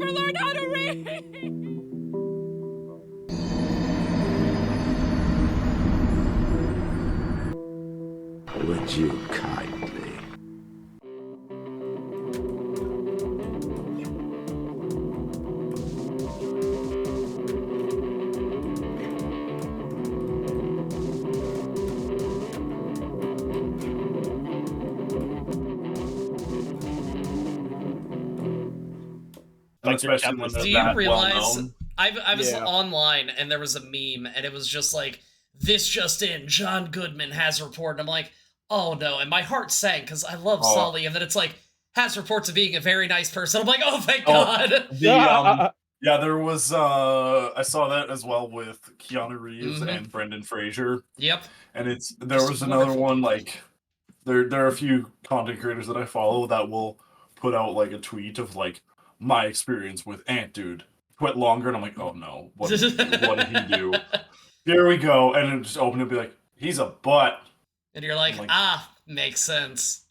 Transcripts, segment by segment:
never learned how to read! Would you kindly? Especially when they're Do you that realize well-known. I was online and there was a meme and it was just like, this just in, John Goodman has reported. I'm like, oh no, and my heart sank because I love Sully, and then it's like, has reports of being a very nice person. I'm like, oh thank God. Yeah, there was I saw that as well with Keanu Reeves and Brendan Fraser. Yep. And there was another one, like there are a few content creators that I follow that will put out like a tweet of like my experience with Ant Dude. Quit longer, and I'm like, oh no, what did he do? What did he do? Here we go, and it just opened and be like, he's a butt. And you're like, makes sense.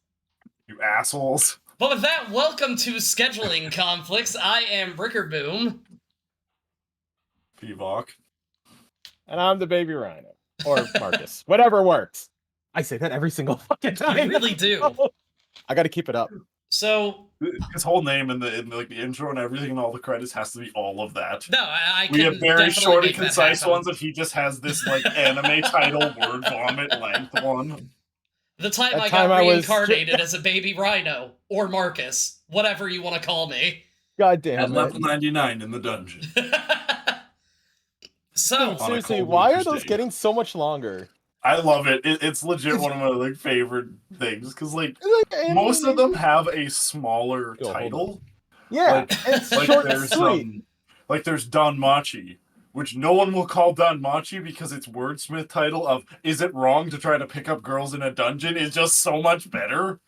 You assholes. But with that, welcome to Scheduling Conflicts. I am Rickerboom. Pivok. And I'm the baby rhino. Or Marcus. Whatever works. I say that every single fucking time. You really do. I gotta keep it up. So his whole name and the intro and everything and all the credits has to be all of that. No, I we have very short and concise happen. ones if he just has this like anime title word vomit length one. The time I got reincarnated as a baby rhino, or Marcus, whatever you want to call me. God damn At level 99 in the dungeon. So seriously, why are those getting so much longer? I love it. It's legit one of my like favorite things because like most of them have a smaller title. Yeah, it's like short there's like there's Danmachi, which no one will call Danmachi because its wordsmith title of "Is it wrong to try to pick up girls in a dungeon?" is just so much better.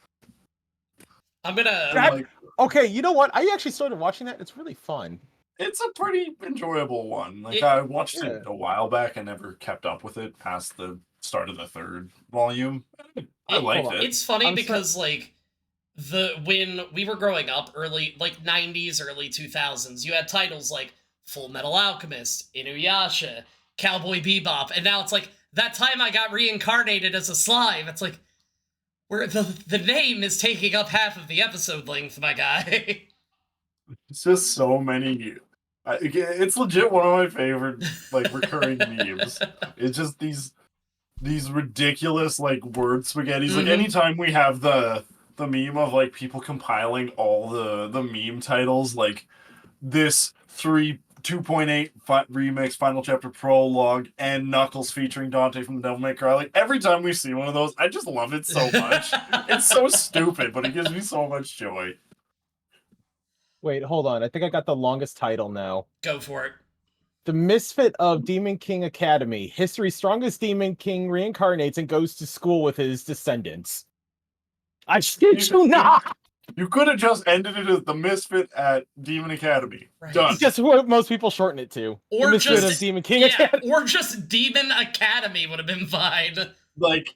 I'm gonna. Okay, you know what? I actually started watching that. It's really fun. It's a pretty enjoyable one. Like I watched it a while back. I never kept up with it past the start of the third volume. I liked it. It's funny because like when we were growing up, early like 90s, early 2000s, you had titles like Full Metal Alchemist, Inuyasha, Cowboy Bebop, and now it's like that time I got reincarnated as a slime. It's like where the name is taking up half of the episode length, my guy. It's just so many. It's legit one of my favorite like recurring memes. It's just these ridiculous like word spaghettis. Like anytime we have the meme of like people compiling all the meme titles, like this 2.8 remix final chapter prologue and Knuckles featuring Dante from the Devil May Cry. Like every time we see one of those, I just love it so much. It's so stupid, but it gives me so much joy. Wait, hold on. I think I got the longest title now. Go for it. The Misfit of Demon King Academy. History's strongest Demon King reincarnates and goes to school with his descendants. I shit you not! You could have just ended it as the Misfit at Demon Academy. Right. Done. Just what most people shorten it to. Or the Misfit just of Demon King Academy. Or just Demon Academy would have been fine. Like...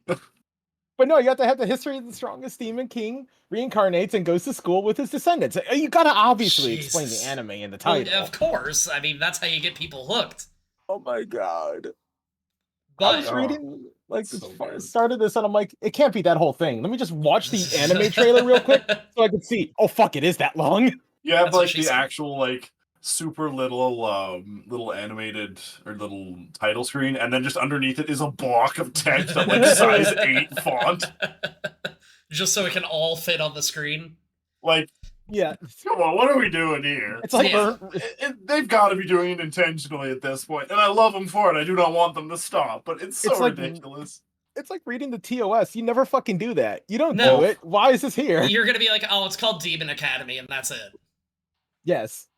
But no, you have to have the history of the strongest Demon King reincarnates and goes to school with his descendants. You gotta obviously explain the anime in the title. Well, of course. I mean, that's how you get people hooked. Oh my god. But I was reading, like, started this, and I'm like, it can't be that whole thing. Let me just watch the anime trailer real quick so I can see. Oh, fuck, it is that long. You have, like, the actual, like, super little animated or little title screen, and then just underneath it is a block of text at like size 8 font. Just so it can all fit on the screen. Like, yeah, come on, what are we doing here? It's like they've got to be doing it intentionally at this point, and I love them for it. I do not want them to stop, but it's so ridiculous. It's like reading the TOS. You never fucking do that. You don't do it. Why is this here? You're gonna be like, oh, it's called Demon Academy, and that's it. Yes.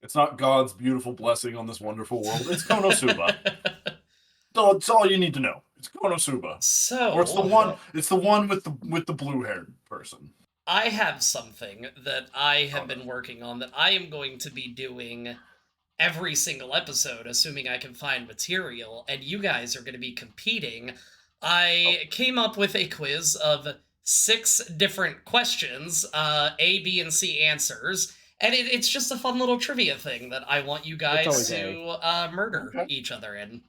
It's not God's beautiful blessing on this wonderful world. It's Konosuba. That's all you need to know. It's Konosuba. So, or it's the one with the blue-haired person. I have something that I have been working on that I am going to be doing every single episode, assuming I can find material, and you guys are going to be competing. I came up with a quiz of 6 different questions, A, B, and C answers, And it's just a fun little trivia thing that I want you guys always to murder Okay. each other in.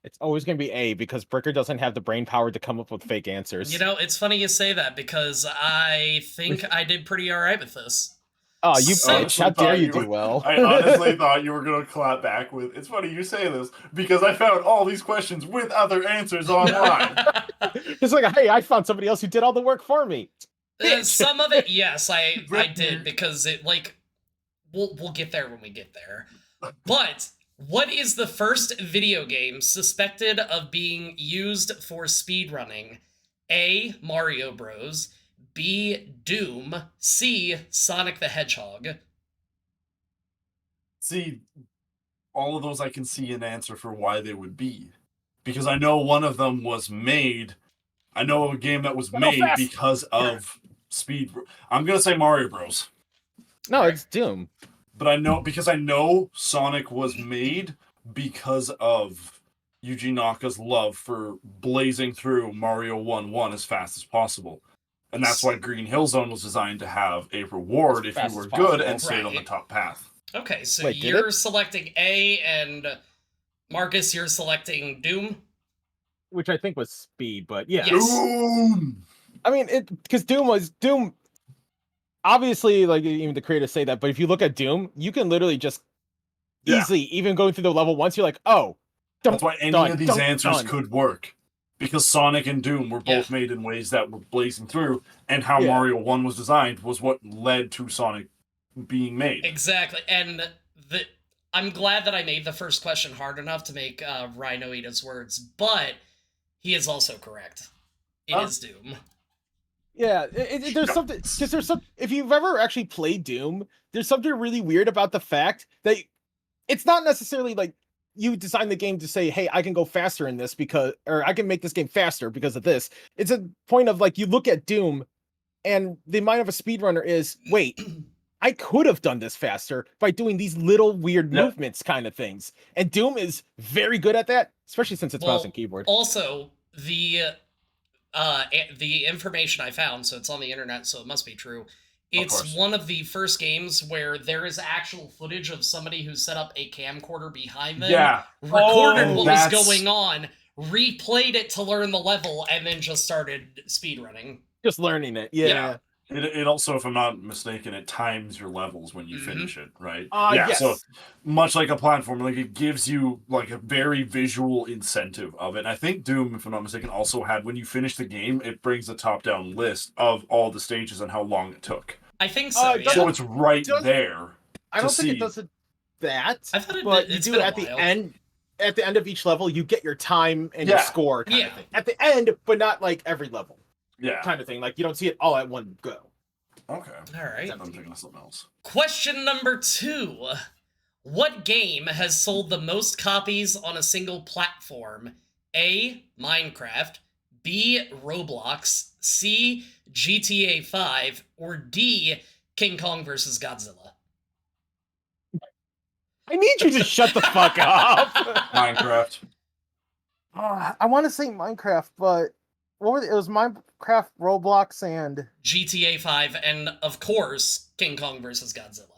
It's always going to be A because Bricker doesn't have the brain power to come up with fake answers. You know, it's funny you say that because I think I did pretty all right with this. Oh, you So- bitch! How dare you Thought do well? I honestly thought you were gonna clap back with. It's funny you say this because I found all these questions with other answers online. It's like, hey, I found somebody else who did all the work for me. Some of it, yes, I did because it like we'll get there when we get there. But what is the first video game suspected of being used for speedrunning? A. Mario Bros. B. Doom. C. Sonic the Hedgehog. See, all of those I can see an answer for why they would be, because I know one of them was made. I know a game that was made fast. because of speed. I'm gonna say Mario Bros. No, it's Doom. But I know Sonic was made because of Yuji Naka's love for blazing through Mario 1-1 as fast as possible. And that's why Green Hill Zone was designed to have a reward As if fast you were as good possible. and stayed on the Right. top path. Okay, so Wait, did you're it? selecting A, and Marcus, you're selecting Doom. Which I think was Speed, but yeah. Yes. Boom! I mean, it because Doom. Obviously, like even the creators say that, but if you look at Doom, you can literally just Yeah. easily, even going through the level once, you're like, oh, That's why any done, of these done, answers done. could work. Because Sonic and Doom were both made in ways that were blazing through, and how Yeah. Mario 1 was designed was what led to Sonic being made. Exactly, and I'm glad that I made the first question hard enough to make Rhino eat his words, but he is also correct. It is Doom. Yeah, there's something because there's some. If you've ever actually played Doom, there's something really weird about the fact that it's not necessarily like you design the game to say, "Hey, I can go faster in this because," or "I can make this game faster because of this." It's a point of like you look at Doom, and the mind of a speedrunner is, "Wait, I could have done this faster by doing these little weird Yep. movements, kind of things." And Doom is very good at that, especially since it's mouse and keyboard. Also, the information I found, so it's on the internet, so it must be true. It's course. one of the first games where there is actual footage of somebody who set up a camcorder behind them, Yeah. recorded Oh, what was that's- going on, replayed it to learn the level, and then just started speedrunning. Just learning it, yeah. It also, if I'm not mistaken, it times your levels when you Mhm. finish it, right? Yes. So much like a platform, like it gives you like a very visual incentive of it. And I think Doom, if I'm not mistaken, also had when you finish the game, it brings a top-down list of all the stages and how long it took. I think so, yeah. So it's right doesn't- there. I don't to think see. it does it that. I thought but it's you been do a at the while. end. At the end of each level, you get your time and your Yeah. score. Kind Yeah. of thing. At the end, but not like every level, Yeah. kind of thing. Like you don't see it all at one go. Okay. All right. I'm thinking of something else. Question number 2. What game has sold the most copies on a single platform? A. Minecraft. B. Roblox. C. GTA 5. Or D. King Kong vs. Godzilla. I need you to shut the fuck up. Minecraft. I want to say Minecraft, but what were it was Minecraft, Roblox, and GTA 5, and of course, King Kong vs. Godzilla.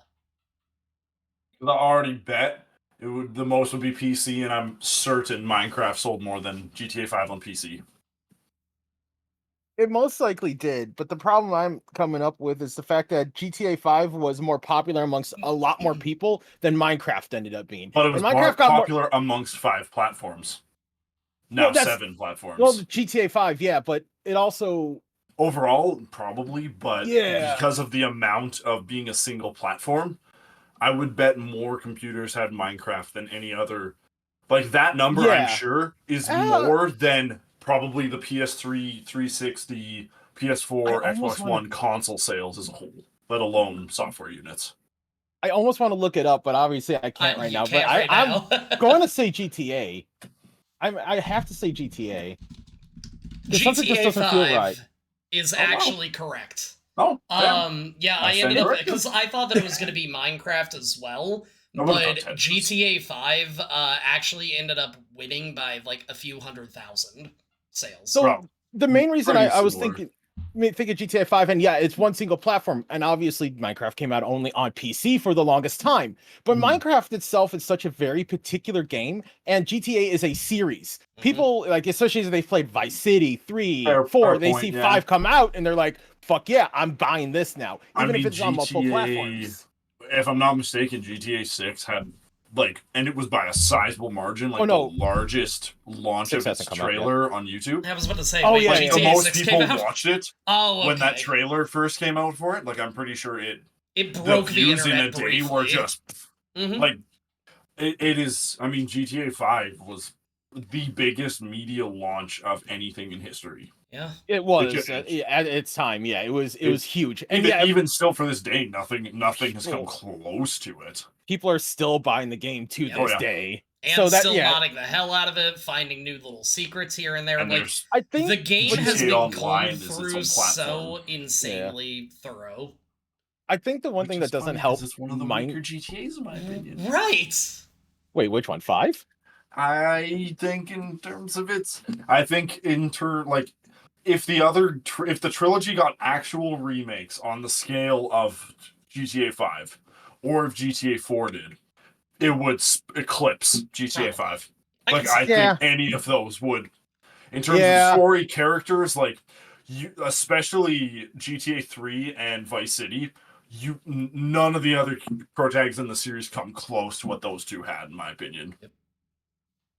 I already bet the most would be PC, and I'm certain Minecraft sold more than GTA 5 on PC. it most likely did. But the problem I'm coming up with is the fact that GTA 5 was more popular amongst a lot more people than Minecraft ended up being. But it was And more Minecraft got more. popular amongst 5 platforms. Now Well, that's- 7 platforms. Well, GTA 5, yeah, but it also Overall, probably, but Yeah. because of the amount of being a single platform, I would bet more computers had Minecraft than any other. Like that number, Yeah. I'm sure, is Uh, more than probably the PS3, 360, PS4, I almost Xbox wanna- One console sales as a whole, let alone software units. I almost want to look it up, but obviously I can't right You now. can't But right I'm now. going to say GTA. I have to say GTA. 'Cause something just GTA doesn't 5 feel right. is wow. actually correct. Oh, Yeah, I I stand ended up corrected. because I thought that it was going to be Minecraft as well, I would've but thought Tetris. GTA 5 actually ended up winning by like a few 100,000 sales. So Bro, the main reason pretty I was similar. thinking, think of GTA 5, and yeah, it's one single platform, and obviously Minecraft came out only on PC for the longest time. But Minecraft itself is such a very particular game, and GTA is a series. People like, especially as they've played Vice City 3, 4, they see 5 come out, and they're like, "Fuck yeah, I'm buying this now," even if it's on multiple platforms. If I'm not mistaken, GTA 6 had and it was by a sizable margin, the largest launch of its trailer on YouTube. I was about to say, the most people watched it when that trailer first came out for it. I'm pretty sure it broke the views internet in a day were just it is. I mean, GTA 5 was the biggest media launch of anything in history. Yeah, it was at its time. Yeah, it was huge, and even still for this day, nothing has come close to it. People are still buying the game to this day, and so still modding the hell out of it, finding new little secrets here and there. And I think the game has been gone through so insanely thorough. I think the one thing that doesn't help is one of the weaker GTAs, in my opinion. Right? Wait, which one? 5? I think in terms of its, if the trilogy got actual remakes on the scale of GTA 5, or if GTA 4 did, it would eclipse GTA 5. I think any of those would. In terms of story, characters, especially GTA 3 and Vice City, none of the other protagonists in the series come close to what those two had, in my opinion.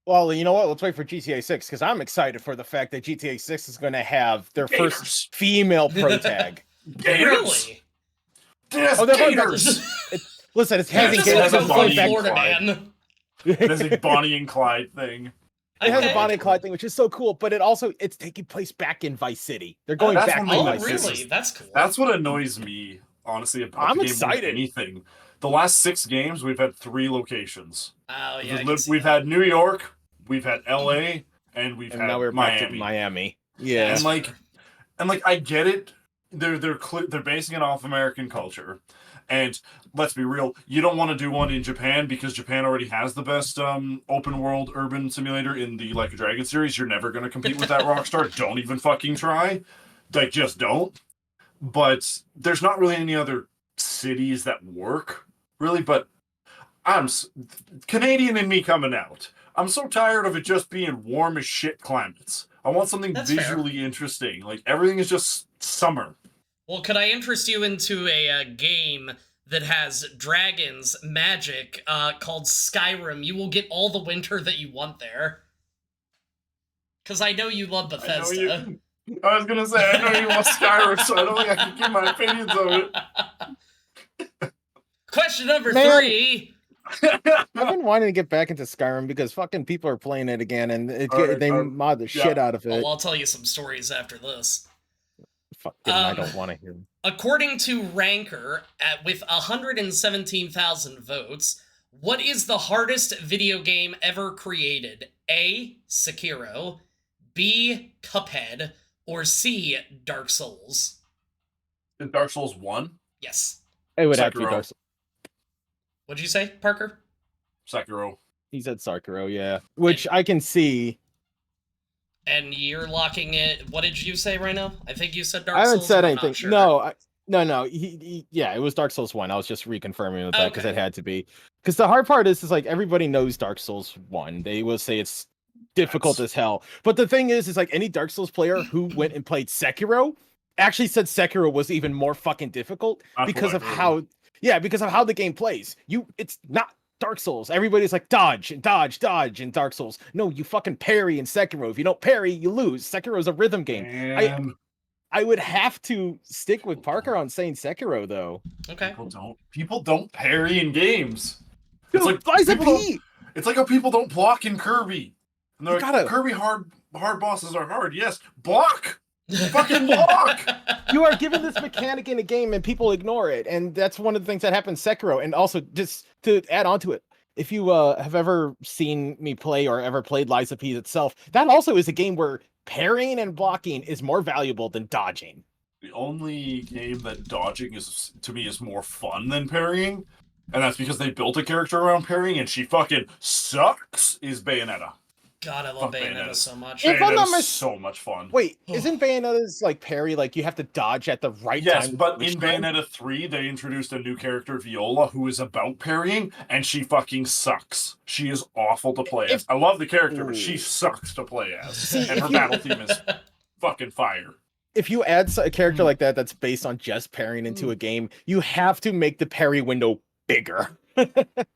Well, you know what? Let's wait for GTA 6, because I'm excited for the fact that GTA 6 is going to have their first female protag. Really? Listen, it's having It has a Bonnie and Clyde thing. It has a Bonnie and Clyde thing, which is so cool, but it's taking place back in Vice City. They're going back to Vice City. Really? That's cool. That's what annoys me, honestly, about the game more than anything. The last 6 games, we've had 3 locations. Oh, yeah. We've had New York, we've had LA, and we've had now we're Miami. Back to Miami. Yeah. And I get it. They're basing it off American culture. And let's be real, you don't want to do one in Japan because Japan already has the best open world urban simulator in the Like a Dragon series. You're never going to compete with that, Rockstar. Don't even fucking try. Just don't. But there's not really any other cities that work, really. But I'm Canadian in me coming out. I'm so tired of it just being warm as shit climates. I want something visually interesting. Everything is just summer. Well, could I interest you into a game that has dragons, magic, called Skyrim? You will get all the winter that you want there. Because I know you love Bethesda. I was going to say, I know you love Skyrim, so I don't think I can give my opinions of it. Question number 3. I've been wanting to get back into Skyrim because fucking people are playing it again, and they mod the shit out of it. Well, I'll tell you some stories after this. Fucking, I don't want to hear them. According to Ranker, with 117,000 votes, what is the hardest video game ever created? A. Sekiro, B. Cuphead, or C. Dark Souls? Is Dark Souls 1? Yes. It would have to be Dark Souls. What'd you say, Parker? Sekiro. He said Sekiro, yeah. Which I can see. And you're locking it. What did you say right now? I think you said Dark Souls. I haven't said anything. Sure. No. Yeah, it was Dark Souls 1. I was just reconfirming with that because it had to be. Because the hard part is everybody knows Dark Souls 1. They will say it's difficult as hell. But the thing is any Dark Souls player who went and played Sekiro actually said Sekiro was even more fucking difficult because of how the game plays. It's not Dark Souls. Everybody's like dodge and dodge in Dark Souls. No, you fucking parry in Sekiro. If you don't parry, you lose. Sekiro is a rhythm game. I would have to stick with Parker on saying Sekiro though. Okay. People don't parry in games. Dude, it's like how people don't block in Kirby. And they're Kirby hard bosses are hard. Yes, block. Fucking block. You are given this mechanic in a game and people ignore it, and that's one of the things that happens in Sekiro. And also, just to add on to it, if you have ever seen me play or ever played Lies of P itself, that also is a game where parrying and blocking is more valuable than dodging. The only game that dodging is more fun than parrying, and that's because they built a character around parrying, and she fucking sucks, is Bayonetta. God, I love Fuck Bayonetta Bayonetta. so much. If I'm not Bayonetta's mis- so much fun. Wait, isn't Bayonetta's like parry like you have to dodge at the right Yes, time? but which in time? Bayonetta 3, they introduced a new character, Viola, who is about parrying, and she fucking sucks. She is awful to play as. I love the character, but she Ooh. sucks to play as. See, And if her you- battle theme is fucking fire. If you add a character Mm. like that that's based on just parrying into a game, you have to make the parry window bigger.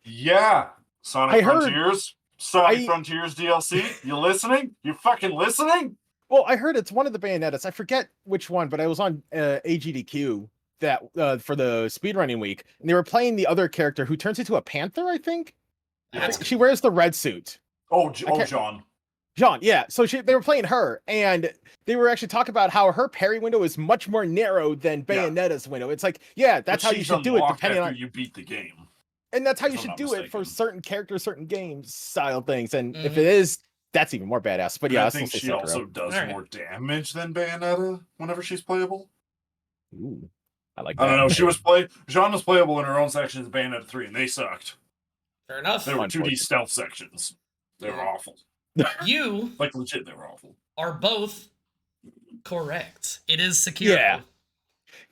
Yeah. Sonic I heard- Frontiers. Sonic I- Frontiers DLC. You listening? You fucking listening? Well, I heard it's one of the Bayonettas. I forget which one, but I was on AGDQ that for the speedrunning week, and they were playing the other character who turns into a panther. I think That's she wears the red suit. Oh, I can't- John. John, yeah. So they were playing her, and they were actually talking about how her parry window is much more narrow than Yeah. Bayonetta's window. It's like, yeah, that's But how you she's should do it, unlocked depending after on, you beat the game. and that's how you if I'm should not do it for mistaken. certain characters, certain games style things. And if Mhm. it is, that's even more badass. But And yeah, I I'll still think say she Sekiro. also does Alright. more damage than Bayonetta whenever she's playable. Ooh, I like I that. don't know. Jean was playable in her own sections of Bayonetta 3, and they sucked. Fair enough. They were 2D Unfortunate. stealth sections. They were awful. You Like legit, they were awful. are both correct. It is Sekiro. Yeah.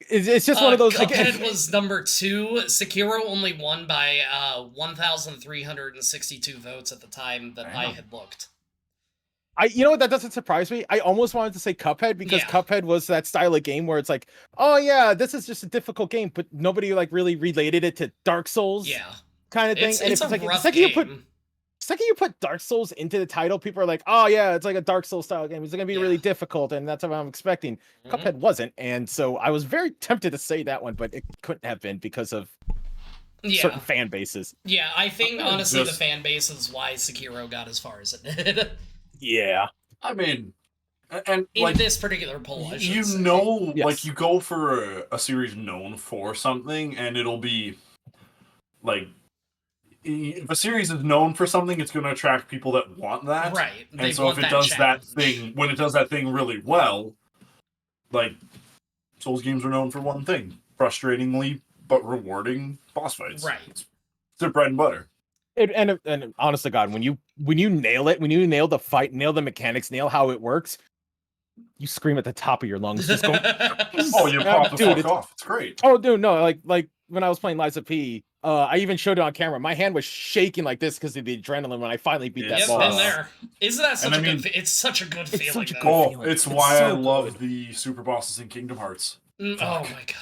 It's just one of those. Cuphead was number 2. Sekiro only won by 1,362 votes at the time that I Damn. had looked. You know what, that doesn't surprise me. I almost wanted to say Cuphead because Yeah. Cuphead was that style of game where it's like, oh yeah, this is just a difficult game, but nobody like really related it to Dark Souls Yeah, kind of thing. it's, And it's if a like rough the second game. you put Dark Souls into the title, people are like, oh yeah, it's like a Dark Souls style game. It's gonna be really Yeah. difficult, and that's what I'm expecting. Mhm. Cuphead wasn't, and so I was very tempted to say that one, but it couldn't have been because of certain Yeah, fan bases. yeah. I think Yeah, honestly the just- fan base is why Sekiro got as far as it did Yeah. I mean, and in like this particular poll. I should you say. know, Yes. like you go for a series known for something, and it'll be like if a series is known for something, it's going to attract people that want that. Right? They And so want if it does that challenge. thing, when it does that thing really well, like Souls games are known for one thing: frustratingly but rewarding boss fights. Right. It's their bread and butter. And honest to God, when you nail it, when you nail the fight, nail the mechanics, nail how it works, you scream at the top of your lungs, just go, Oh, you pop the Dude, fuck it's- off! It's great. oh dude, no, like when I was playing Liza P, I even showed it on camera. My hand was shaking like this because of the adrenaline when I finally beat that Yep, Yes, been boss. there. Isn't that such And a I mean- good? It's such a good It's feeling. such a though. good Oh, feeling. it's It's why so I love good. the super bosses in Kingdom Hearts. Oh Fuck. my god.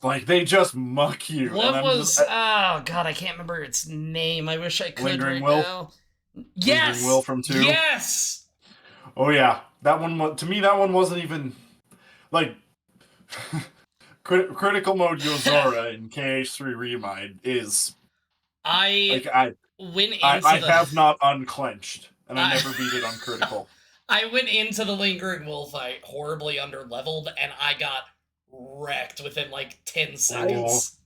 Like they just muck you. and What I'm was? just- Oh god, I can't remember its name. I wish I could Lingering right Will? now. Yes. Will from 2? Yes. Oh yeah, that one. To me, that one wasn't even like critical mode Yozora in KH3 Remind is I like I went into I the. have not unclenched, and I I- never beat it on critical. I went into the Lingering Will fight horribly underleveled, and I got wrecked within like 10 seconds.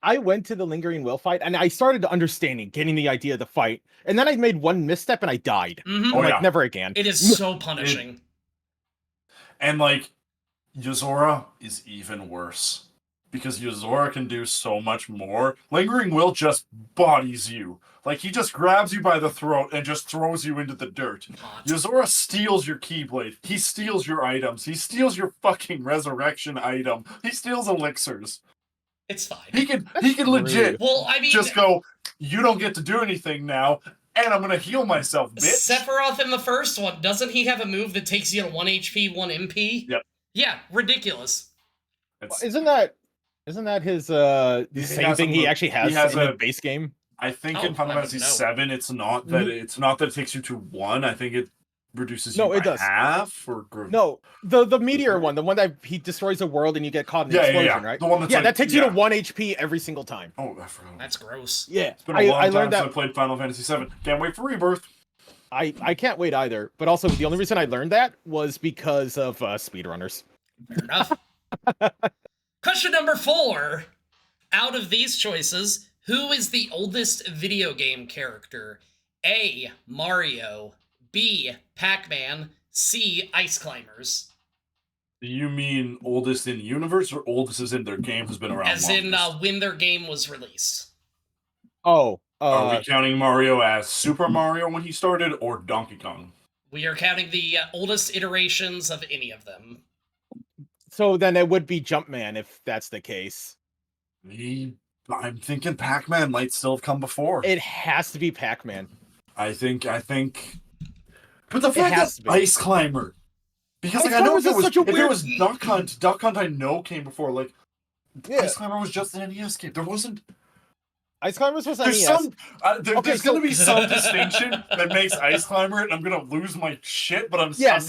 I went to the Lingering Will fight and I started understanding, getting the idea of the fight, and then I made one misstep and I died. Mhm. Oh, I'm like, yeah. never again. It is so punishing. And like Yozora is even worse because Yozora can do so much more. Lingering Will just bodies you. Like he just grabs you by the throat and just throws you into the dirt. Hot. Yozora steals your Keyblade. He steals your items. He steals your fucking resurrection item. He steals elixirs. It's fine. He can legit Well, I mean, just go, you don't get to do anything now, and I'm gonna heal myself, bitch. Sephiroth in the first one, doesn't he have a move that takes you to 1 HP, 1 MP? Yep. Yeah, ridiculous. It's- Isn't that his the He same has thing a he move- actually has, he has in the a- base game? I think Oh, in Final I would Fantasy know. VII, it's not that it takes you to 1. I think it reduces No, you it by does. half or No, the meteor one, the one that he destroys the world and you get caught in the Yeah, explosion, yeah. right? The one that's Yeah, like- that takes you yeah. to 1 HP every single time. Oh, I forgot. That's gross. Yeah, It's been a long I time learned since I that. played Final Fantasy VII. Can't wait for Rebirth. I can't wait either. But also, the only reason I learned that was because of speedrunners. Fair enough. Question number 4. Out of these choices, who is the oldest video game character? A. Mario. B. Pac-Man. C. Ice Climbers. Do you mean oldest in the universe or oldest as in their game has been around As in longest? when their game was released. Oh, Are we counting Mario as Super Mario when he started, or Donkey Kong? We are counting the oldest iterations of any of them. So then it would be Jumpman if that's the case. I'm thinking Pac-Man might still have come before. It has to be Pac-Man. I think. But the fact has that to be. Ice Climber, because like Ice I know Climber's if such a it weird- was Duck Hunt I know came before. Like Yeah, Ice Climber was just an NES game. There wasn't. Ice Climbers was There's NES. some. Okay, There's so- gonna be some distinction that makes Ice Climber, and I'm gonna lose my shit. But I'm same.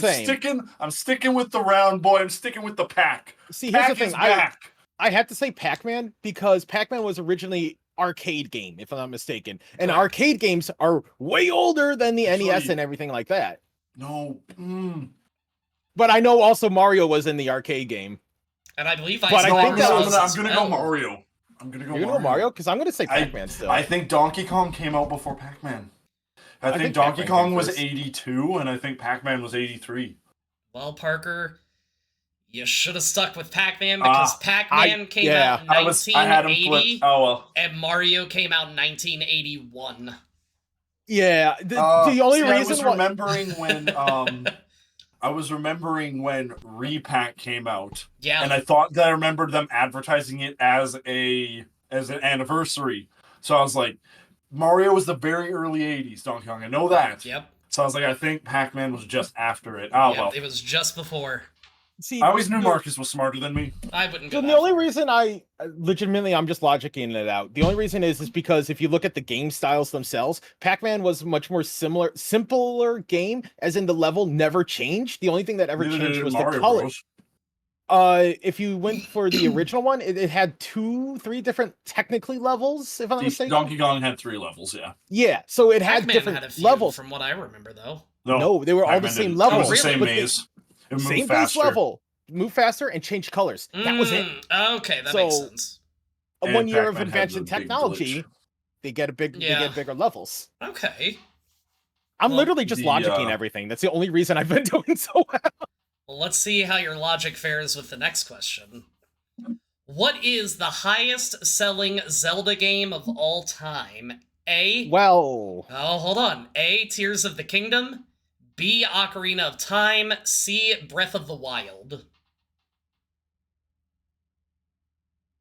sticking with the round boy. I'm sticking with the pack. See, here's the Pack is thing. back. I have to say Pac-Man because Pac-Man was originally arcade game, if I'm not mistaken. And Correct. arcade games are way older than the NES Actually- and everything like that. No. But I know also Mario was in the arcade game. And I believe But I No, think I'm that gonna, was- I'm gonna go Mario. I'm gonna go You're gonna go Mario? Because I'm gonna say Pac-Man still. I think Donkey Kong came out before Pac-Man. I think think Donkey Pac-Man Kong came was first. 82, and I think Pac-Man was 83. Well, Parker, you should have stuck with Pac-Man because Pac-Man came out in I had him 1980 flipped. Oh well. and Mario came out in 1981. Yeah, the only I reason was why remembering when I was remembering when Repack came out, Yeah. and I thought that I remembered them advertising it as an anniversary. So I was like, Mario was the very early 80s, Donkey Kong. I know that. Yep. So I was like, I think Pac-Man was just after it. Oh Yep, well. it was just before. see. I always knew Marcus was smarter than me. I wouldn't go So that the only far. reason I legitimately I'm just logicking it out. The only reason is because if you look at the game styles themselves, Pac-Man was much more simpler game, as in the level never changed. The only thing that ever Neither changed did was Mario the color. Bros. If you went for the original one, it had 2-3 different technically levels, if I'm not mistaken. Donkey Kong had 3 levels, yeah. Yeah, so it had Pac-Man different had a few, levels. from what I remember, though. No, they were all the Pac-Man same didn't. level. It was the really? same But they- maze. It moved Same base faster. level, move faster and change colors. That was it. Okay, that makes So- sense. And One year of Pac-Man had advanced in the big technology, glitch. they get they Yeah. get bigger levels. Okay. I'm Well, literally just the, logicking everything. That's the only reason I've been doing so well. Well, let's see how your logic fares with the next question. What is the highest selling Zelda game of all time? A. Well, Oh, hold on. A. Tears of the Kingdom. B. Ocarina of Time. C. Breath of the Wild.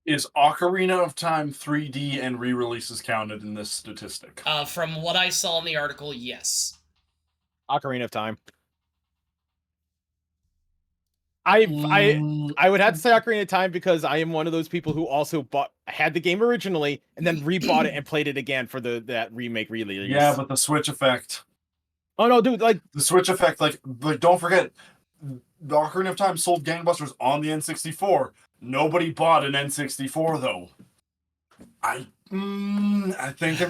Is Ocarina of Time 3D and re-releases counted in this statistic? From what I saw in the article, yes. Ocarina of Time. I would have to say Ocarina of Time because I am one of those people who also had the game originally and then rebought it and played it again for that remake release. Yeah, but the Switch effect. Oh no, dude! Like The Switch effect, like don't forget, the Ocarina of Time sold gangbusters on the N64. Nobody bought an N64 though. I think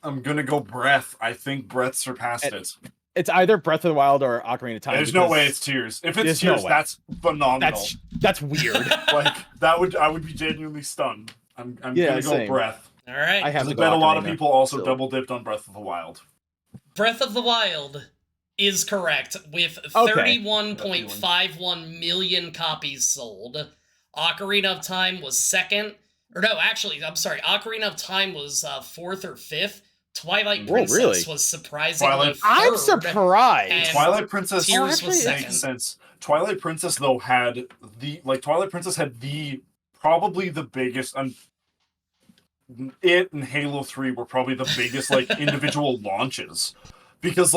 I'm gonna go Breath. I think Breath surpassed it. it's either Breath of the Wild or Ocarina of Time. There's no because way it's Tears. If it's there's no Tears, way. that's phenomenal. That's weird. Like I would be genuinely stunned. I'm Yeah, gonna go same. Breath. All right. I have I to bet go a lot of Ocarina, people also so- double dipped on Breath of the Wild. Breath of the Wild is correct with Okay. 31.51 million copies sold. Ocarina of Time was second. Or no, actually, I'm sorry. Ocarina of Time was fourth or fifth. Twilight Whoa, Princess really? was surprisingly Twilight- third. I'm surprised. And Twilight Princess Tears Oh, was actually, second. makes sense. Twilight Princess though had Twilight Princess had probably the biggest it and Halo 3 were probably the biggest individual launches. Because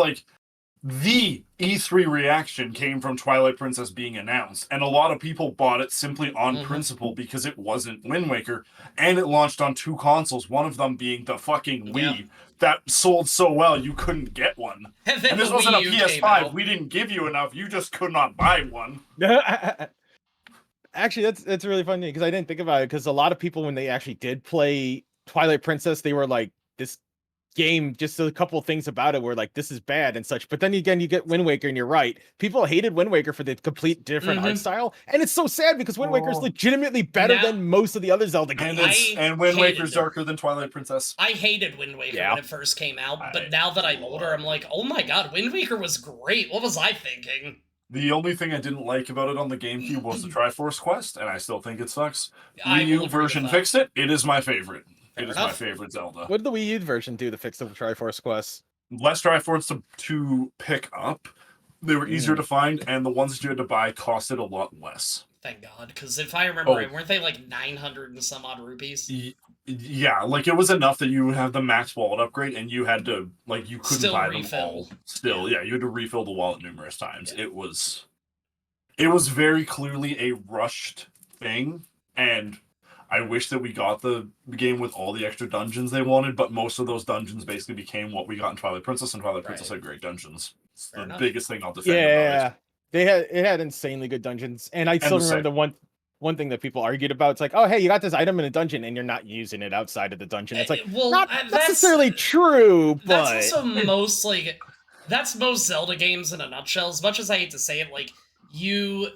the E3 reaction came from Twilight Princess being announced, and a lot of people bought it simply on Mhm. principle because it wasn't Wind Waker, and it launched on 2 consoles, one of them being the fucking Wii, that sold so well you couldn't get one. And then And this the wasn't a Wii U came PS5. out. We didn't give you enough. You just could not buy one. Actually, that's really funny because I didn't think about it because a lot of people when they actually did play Twilight Princess, they were like, this game, just a couple of things about it were like, this is bad and such. But then again, you get Wind Waker and you're right. People hated Wind Waker for the complete different art Mhm. style. And it's so sad because Wind Waker is Oh. legitimately better Now- than most of the other Zelda And games. Wind hated Waker's it. darker than Twilight Princess. I hated Wind Waker Yeah. when it first came out, but I now that I'm older, love I'm like, oh my god, Wind Waker was great. What was I thinking? The only thing I didn't like about it on the GameCube was the Triforce Quest, and I still think it sucks. I Wii will U agree with version that. fixed it. It is my favorite. It is my favorite Zelda. What did the Wii U version do to fix the Triforce Quest? Less Triforce to pick up. They were easier to find, and the ones that you had to buy costed a lot less. Thank God, because if I remember right, weren't they like 900 and some odd rupees? Yeah, like it was enough that you would have the max wallet upgrade, and you had to like you couldn't Still buy refill. them all. Still, yeah, you had to refill the wallet numerous times. Yeah. It was very clearly a rushed thing, and I wish that we got the game with all the extra dungeons they wanted, but most of those dungeons basically became what we got in Twilight Princess, and Twilight Princess had great dungeons. It's the biggest thing I'll defend. Yeah, it had insanely good dungeons, and I still remember the one thing that people argued about. It's like, oh, hey, you got this item in a dungeon, and you're not using it outside of the dungeon. It's like, well, not necessarily true, but that's also that's most Zelda games in a nutshell. As much as I hate to say it, like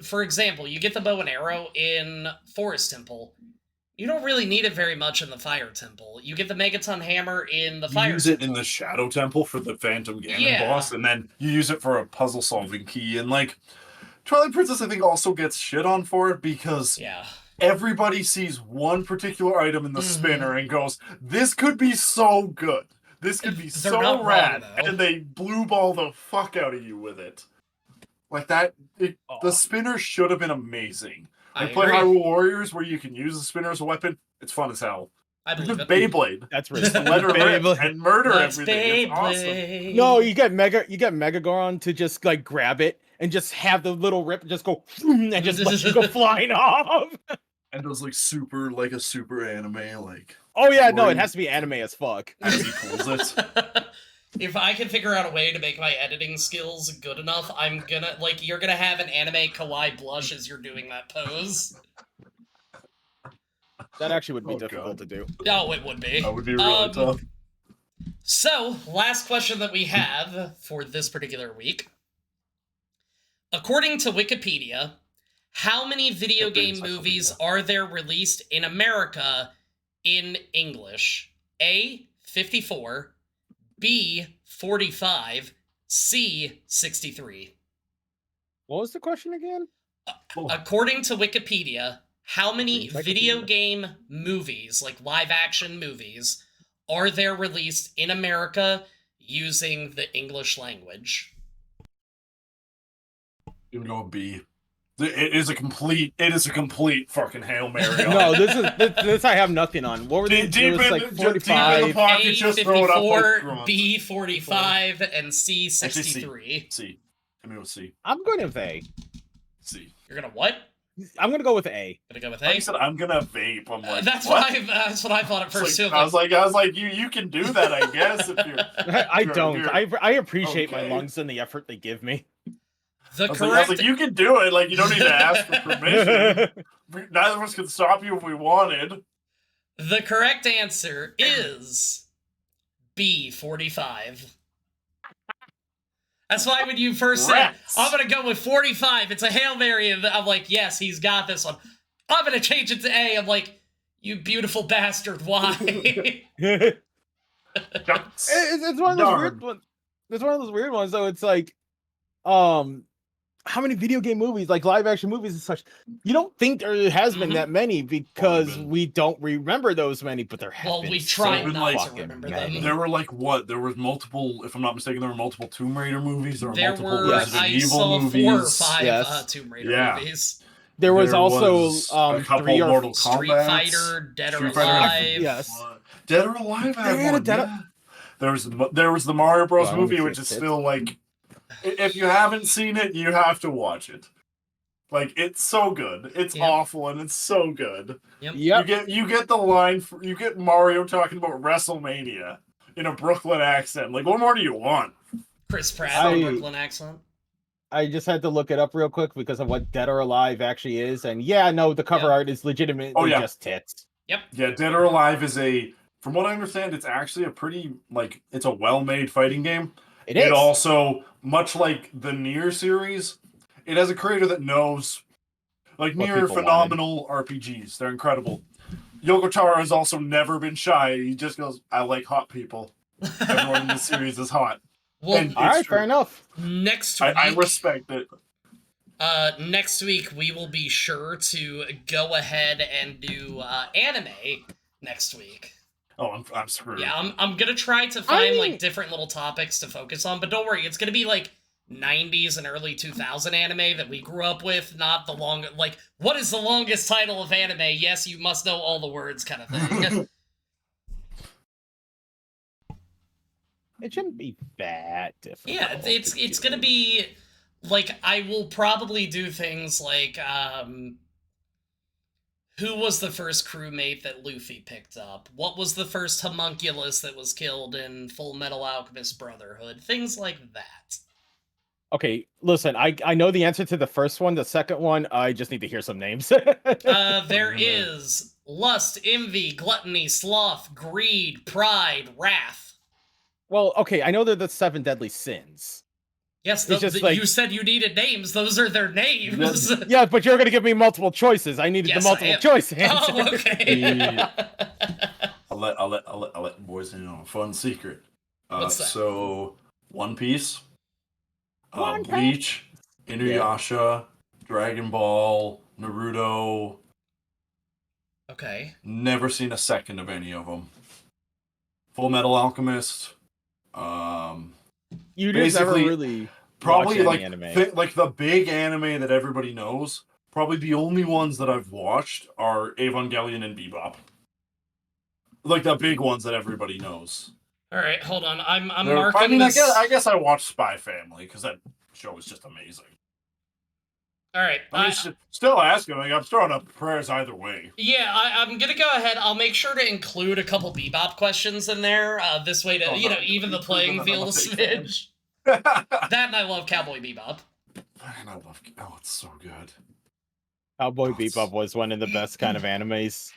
for example, you get the bow and arrow in Forest Temple. You don't really need it very much in the Fire Temple. You get the Megaton Hammer in the Fire Temple. You use it in the Shadow Temple for the Phantom Ganon boss, and then you use it for a puzzle-solving key. And, like, Twilight Princess, I think, also gets shit on for it because everybody sees one particular item in the spinner and goes, this could be so good. This could be so rad. And they blue ball the fuck out of you with it. Like that, the spinner should have been amazing. I play Hyrule Warriors where you can use the spinner as a weapon. It's fun as hell. I believe it. Beyblade. That's really let her rip and murder everything. It's awesome. No, you get Megagoron to just like grab it and just have the little rip and just go and just let you go flying off. And those like a super anime like. Oh yeah, no, it has to be anime as fuck. As he pulls it. If I can figure out a way to make my editing skills good enough, I'm gonna, you're gonna have an anime kawaii blush as you're doing that pose. That actually would be difficult to do. Oh, it would be. That would be really tough. So, last question that we have for this particular week. According to Wikipedia, how many video game movies are there released in America in English? A, 54. B, 45, C, 63. What was the question again? According to Wikipedia, how many video game movies, like live-action movies, are there released in America using the English language? You can go B. It is a complete fucking Hail Mary. No, this I have nothing on. What were these? Deep in the pocket, just throw it up. B 45 and C 63. C. Let me go C. I'm going with A. C. You're gonna what? I'm gonna go with A. Gonna go with A. I said I'm gonna vape. I'm like that's what I thought at first too. I was like you can do that, I guess. If you're I don't. I appreciate my lungs and the effort they give me. I was like, you can do it. Like, you don't need to ask for permission. Neither of us can stop you if we wanted. The correct answer is B, 45. That's why when you first said, I'm going to go with 45, it's a Hail Mary, and I'm like, yes, he's got this one. I'm going to change it to A. I'm like, you beautiful bastard, why? It's one of those weird ones. It's one of those weird ones, though. It's like, how many video game movies, like live action movies and such, you don't think there has been that many because we don't remember those many, but there have been. We try not to remember them. There were there was multiple, if I'm not mistaken, there were multiple Tomb Raider movies, there were multiple Resident Evil movies. 4 or 5 Tomb Raider movies. There was also a couple Mortal Kombat. Street Fighter, Dead or Alive. Yes. Dead or Alive had one. There was the Mario Bros. Movie, which is still like, if you haven't seen it, you have to watch it. Like, it's so good. It's awful, and it's so good. Yep. You get the line. You get Mario talking about WrestleMania in a Brooklyn accent. Like, what more do you want? Chris Pratt in a Brooklyn accent. I just had to look it up real quick because of what Dead or Alive actually is, and the cover art is legitimately just tits. Yep. Yeah, Dead or Alive is from what I understand, it's actually a pretty it's a well-made fighting game. It also, much like the Nier series, it has a creator that knows, Nier are phenomenal RPGs. They're incredible. Yoko Taro has also never been shy. He just goes, I like hot people. Everyone in this series is hot. Well, all right, fair enough. Next week, I respect it. Next week, we will be sure to go ahead and do anime next week. Oh, I'm screwed. Yeah, I'm gonna try to find mean- like different little topics to focus on, but don't worry, it's gonna be like 90s and early 2000 anime that we grew up with, not the long like what is the longest title of anime? Yes, you must know all the words kind of thing. It shouldn't be that difficult. Yeah, it's gonna be like I will probably do things like who was the first crewmate that Luffy picked up? What was the first homunculus that was killed in Full Metal Alchemist Brotherhood? Things like that. Okay, listen, I know the answer to the first one. The second one, I just need to hear some names. There is lust, envy, gluttony, sloth, greed, pride, wrath. Well, okay, I know they're the 7 deadly sins. Yes, It's just like- you said you needed names. Those are their names. Yeah, but you're gonna give me multiple choices. I needed Yes, the I multiple am. choice answer. Oh, okay. I'll let boys in on a fun secret. What's that? So, One Piece, One Piece. Bleach, Inuyasha, Dragon Ball, Naruto. Okay. Never seen a second of any of them. Full Metal Alchemist. You just never Basically, really Probably watch any like anime. like the big anime that everybody knows. Probably the only ones that I've watched are Evangelion and Bebop. Like the big ones that everybody knows. All right, hold on. I'm They're- marking I mean, this. I guess I watched Spy Family because that show is just amazing. All right. I mean, still asking. Like, I'm throwing up prayers either way. Yeah, I'm gonna go ahead. I'll make sure to include a couple Bebop questions in there. This way to, Oh, you know, no, even the I'm playing a field a big fan. smidge. And That and I love Cowboy Bebop. I love. Oh, it's so good. Cowboy Oh, it's- Bebop was one of the best kind of animes.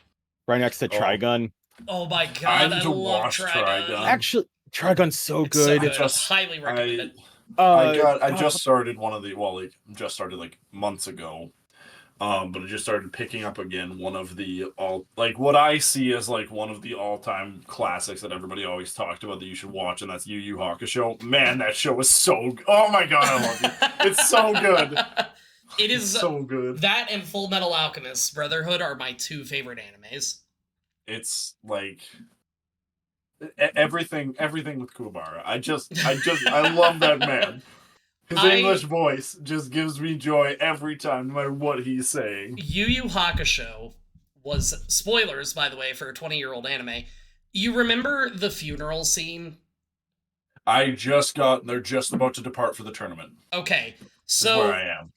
Right next to Oh. Trigun. Oh my I god, need I to love watch Trigun. Trigun. Actually, Trigun's so It's so good. good. just- Highly recommend it. I just started one of the just started like months ago. But I just started picking up again one of the what I see as like one of the all-time classics that everybody always talked about that you should watch, and that's Yu Yu Hakusho. Man, that show is so oh my god, I love it. It's so good. It It's is so good. that and Full Metal Alchemist Brotherhood are my two favorite animes. It's like everything with Kuwabara. I love that man. His English voice just gives me joy every time, no matter what he's saying. Yu Yu Hakusho was, spoilers by the way for a 20-year-old anime. You remember the funeral scene? They're just about to depart for the tournament. Okay, That's where I so am.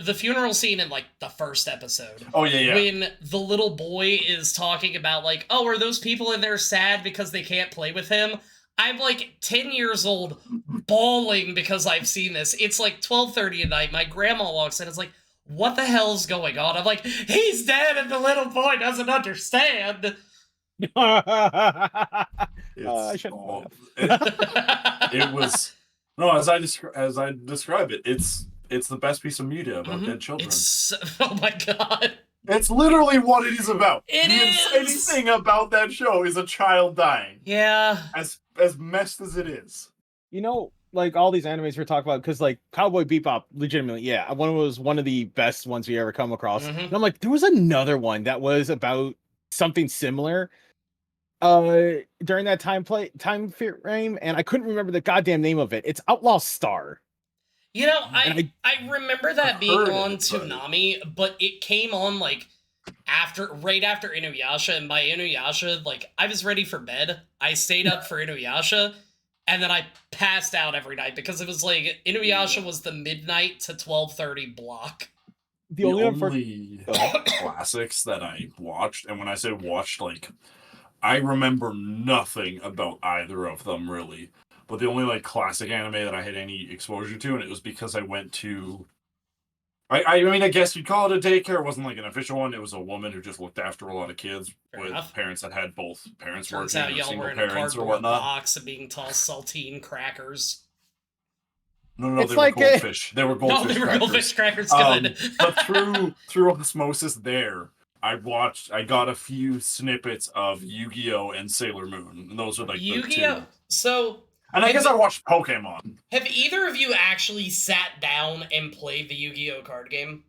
the funeral scene in like the first episode. Oh yeah. When the little boy is talking about like, oh, are those people in there sad because they can't play with him? I'm like 10 years old, bawling because I've seen this. It's like 12:30 at night. My grandma walks in. It's like, what the hell's going on? I'm like, he's dead, and the little boy doesn't understand. I It's shouldn't all- laugh. it was no as I describe it. It's the best piece of media about Mhm. dead children. It's Oh my god. literally what it is about. It is! Anything about that show is a child dying. Yeah. As messed as it is. You know, like all these animes we're talking about, because like Cowboy Bebop, legitimately, yeah, was one of the best ones we ever come across. Mhm. And I'm like, there was another one that was about something similar during that time frame, and I couldn't remember the goddamn name of it. It's Outlaw Star. You know, And I remember that I've being heard on it, but- Toonami, but it came on like right after Inuyasha, and by Inuyasha, like I was ready for bed. I stayed up for Inuyasha, and then I passed out every night because it was like Inuyasha was the midnight to 12:30 block. The only one for classics that I watched, and when I say watched, like I remember nothing about either of them really. But the only like classic anime that I had any exposure to, and it was because I went to I mean, I guess you'd call it a daycare. It wasn't like an official one. It was a woman who just looked after a lot of kids Fair with enough. parents that had both parents Turns working out or y'all single were in a parents or cardboard whatnot. box and being tossed saltine crackers. No, It's they like were a- goldfish. They were No, goldfish. they were crackers. goldfish crackers. Um, Good. But through osmosis there, I got a few snippets of Yu-Gi-Oh! And Sailor Moon. And those are like the Yu-Gi-Oh! two. So, And I guess I watched Pokemon. have either of you actually sat down and played the Yu-Gi-Oh! Card game?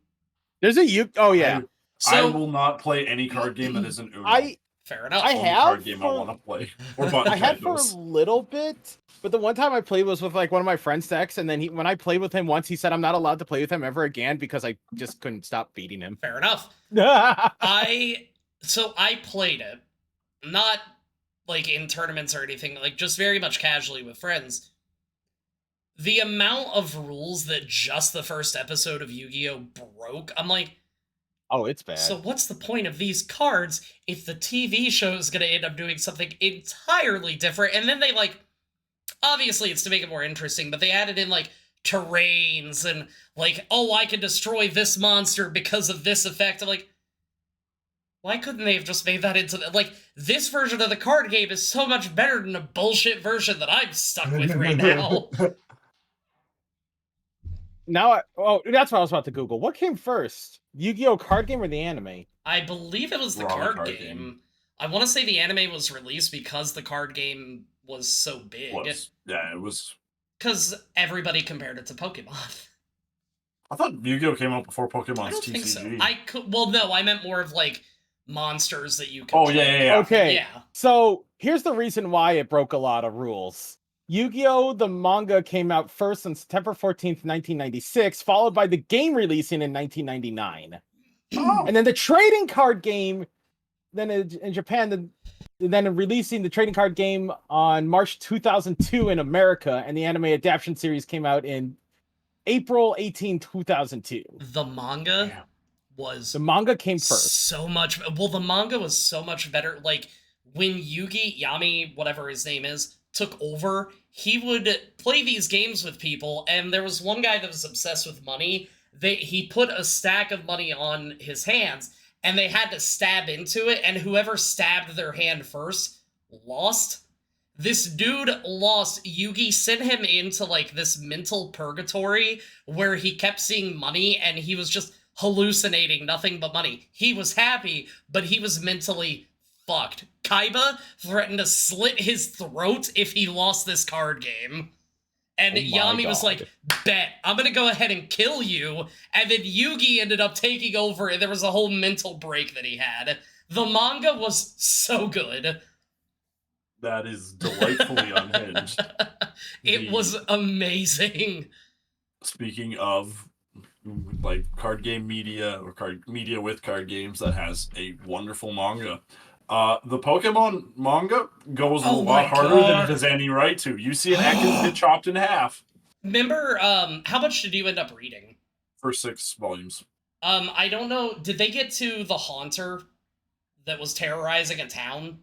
there's a oh yeah. I So, will not play any card game that isn't Uno. I Fair enough. I Only have card game I for- want to play. Or button I had for a Nintendos. little bit, but the one time I played was with like one of my friends' decks, and then when I played with him once, he said I'm not allowed to play with him ever again because I just couldn't stop beating him. Fair enough. Oh, I played it, not like in tournaments or anything, like just very much casually with friends. The amount of rules that just the first episode of Yu-Gi-Oh! Broke, I'm like, Oh, it's bad. so what's the point of these cards if the TV show is going to end up doing something entirely different? And then they, like, obviously it's to make it more interesting, but they added in, like, terrains and, like, oh, I can destroy this monster because of this effect. I'm like, why couldn't they have just made that into the, like, this version of the card game is so much better than a bullshit version that I'm stuck with right now. Now, that's what I was about to Google. What came first, Yu-Gi-Oh card game or the anime? I believe it was the Wrong card card game. game. I want to say the anime was released because the card game was so big. Yeah, it was. Because everybody compared it to Pokemon. I thought Yu-Gi-Oh came out before I Pokemon's don't TCG. think so. Well, no, I meant more of like monsters that you could. Oh yeah. Okay, Yeah. so here's the reason why it broke a lot of rules. Yu-Gi-Oh! The manga came out first on September 14th, 1996, followed by the game releasing in 1999. Oh. And then the trading card game, then in Japan, then releasing the trading card game on March 2002 in America, and the anime adaptation series came out in April 18, 2002. The manga Yeah. was The manga came first. so much. Well, the manga was so much better. Like when Yami, whatever his name is, took over, he would play these games with people, and there was one guy that was obsessed with money. He put a stack of money on his hands, and they had to stab into it, and whoever stabbed their hand first lost. This dude lost. Yugi sent him into like this mental purgatory where he kept seeing money and he was just hallucinating nothing but money. He was happy, but he was mentally fucked. Kaiba threatened to slit his throat if he lost this card game. And Oh my Yami was God. like, bet, I'm gonna go ahead and kill you. And then Yugi ended up taking over, and there was a whole mental break that he had. The manga was so good. That is delightfully unhinged. It was amazing. Speaking of like card game media or card media with card games that has a wonderful manga. The Pokemon manga goes Oh a my lot harder than God. it has any right to. You see an Ekans get chopped in half Remember, how much did you end up reading? for 6 volumes. I don't know. Did they get to the Haunter that was terrorizing a town?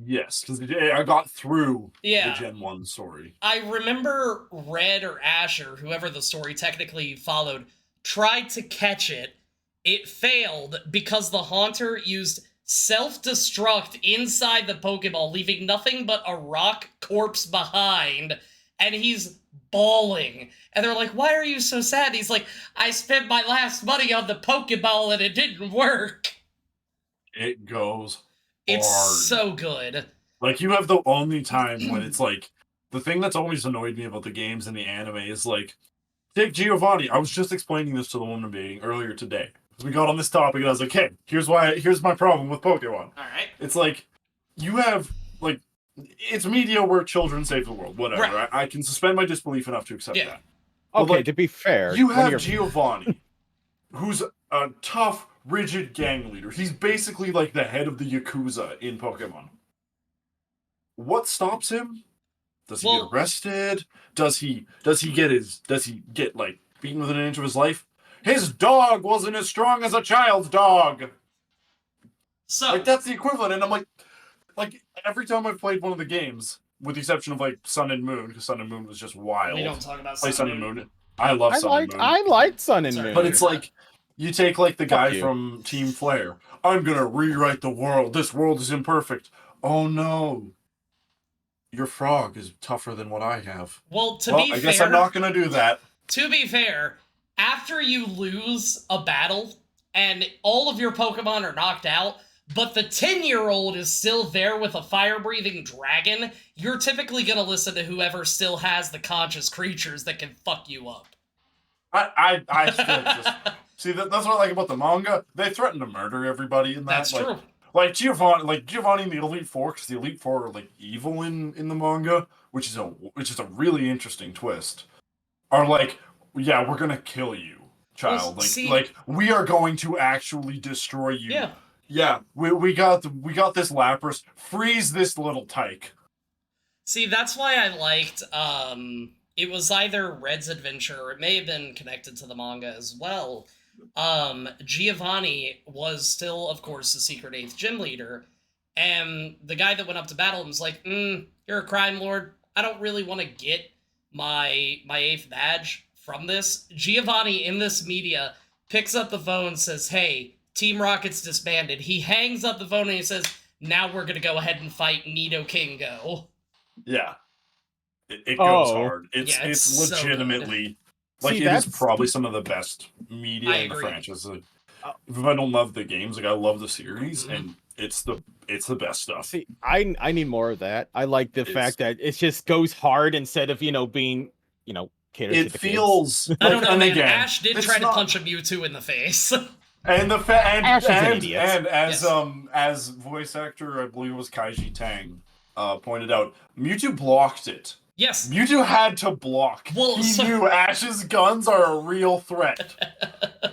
Yes, because I got through Yeah. the Gen 1 story. I remember Red or Ash or whoever the story technically followed tried to catch it. It failed because the Haunter used self-destruct inside the Pokeball, leaving nothing but a rock corpse behind, and he's bawling. And they're like, why are you so sad? He's like, I spent my last money on the Pokeball and it didn't work. It goes It's hard. so good. Like, you have the only time when it's like, the thing that's always annoyed me about the games and the anime is like, take Giovanni. I was just explaining this to the woman debating earlier today. We got on this topic and I was like, hey, here's my problem with Pokemon. All right. It's like, you have, like, it's media where children save the world, whatever. Right. I can suspend my disbelief enough to accept Yeah. that. But, Okay, like, to be fair, You when have you're- Giovanni, who's a tough, rigid gang leader. He's basically like the head of the Yakuza in Pokemon. What stops him? Does he Well- get arrested? Does he get like beaten within an inch of his life? His dog wasn't as strong as a child's dog. So, Like, that's the equivalent. And I'm like every time I've played one of the games, with the exception of like Sun and Moon, because Sun and Moon was just wild. we don't talk about Play Sun and Moon. Moon. I love Sun and Moon. I liked Sun and Sorry. Moon. But it's like, you take like the guy you. from Team Flare. I'm gonna rewrite the world. This world is imperfect. Oh no. Your frog is tougher than what I have. Well, to Well, be I fair, guess I'm not gonna do that. to be fair, after you lose a battle and all of your Pokemon are knocked out, but the 10-year-old is still there with a fire-breathing dragon, you're typically gonna listen to whoever still has the conscious creatures that can fuck you up. I still just see that's what I like about the manga. They threaten to murder everybody in that. That's like, true. like Giovanni and the Elite Four, because the Elite Four are like evil in the manga, which is a really interesting twist. Are like, yeah, we're gonna kill you, child. Like we are going to actually destroy you. Yeah. Yeah, we got this Lapras. Freeze this little tyke. See, that's why I liked, it was either Red's Adventure, or it may have been connected to the manga as well. Giovanni was still, of course, the secret 8th gym leader, and the guy that went up to battle him was like, you're a crime lord, I don't really want to get my 8th badge from this. Giovanni, in this media, picks up the phone and says, hey, Team Rocket's disbanded. He hangs up the phone and he says, now we're going to go ahead and fight Nido Kingo. Yeah. It goes Oh. hard. It's so legitimately, like, See, it is that's- probably some of the best media I in the agree. franchise. Like, if I don't love the games, like, I love the series, and it's the best stuff. See, I need more of that. I like the fact that it just goes hard instead of being catered to It the feels. I don't know, and man. again, Ash did it's try to not- punch a Mewtwo in the face. And Ash is an idiot. and as Yes. as voice actor, I believe it was Kaiji Tang, pointed out, Mewtwo blocked it. Yes. Mewtwo had to block. Well, he so- knew Ash's guns are a real threat.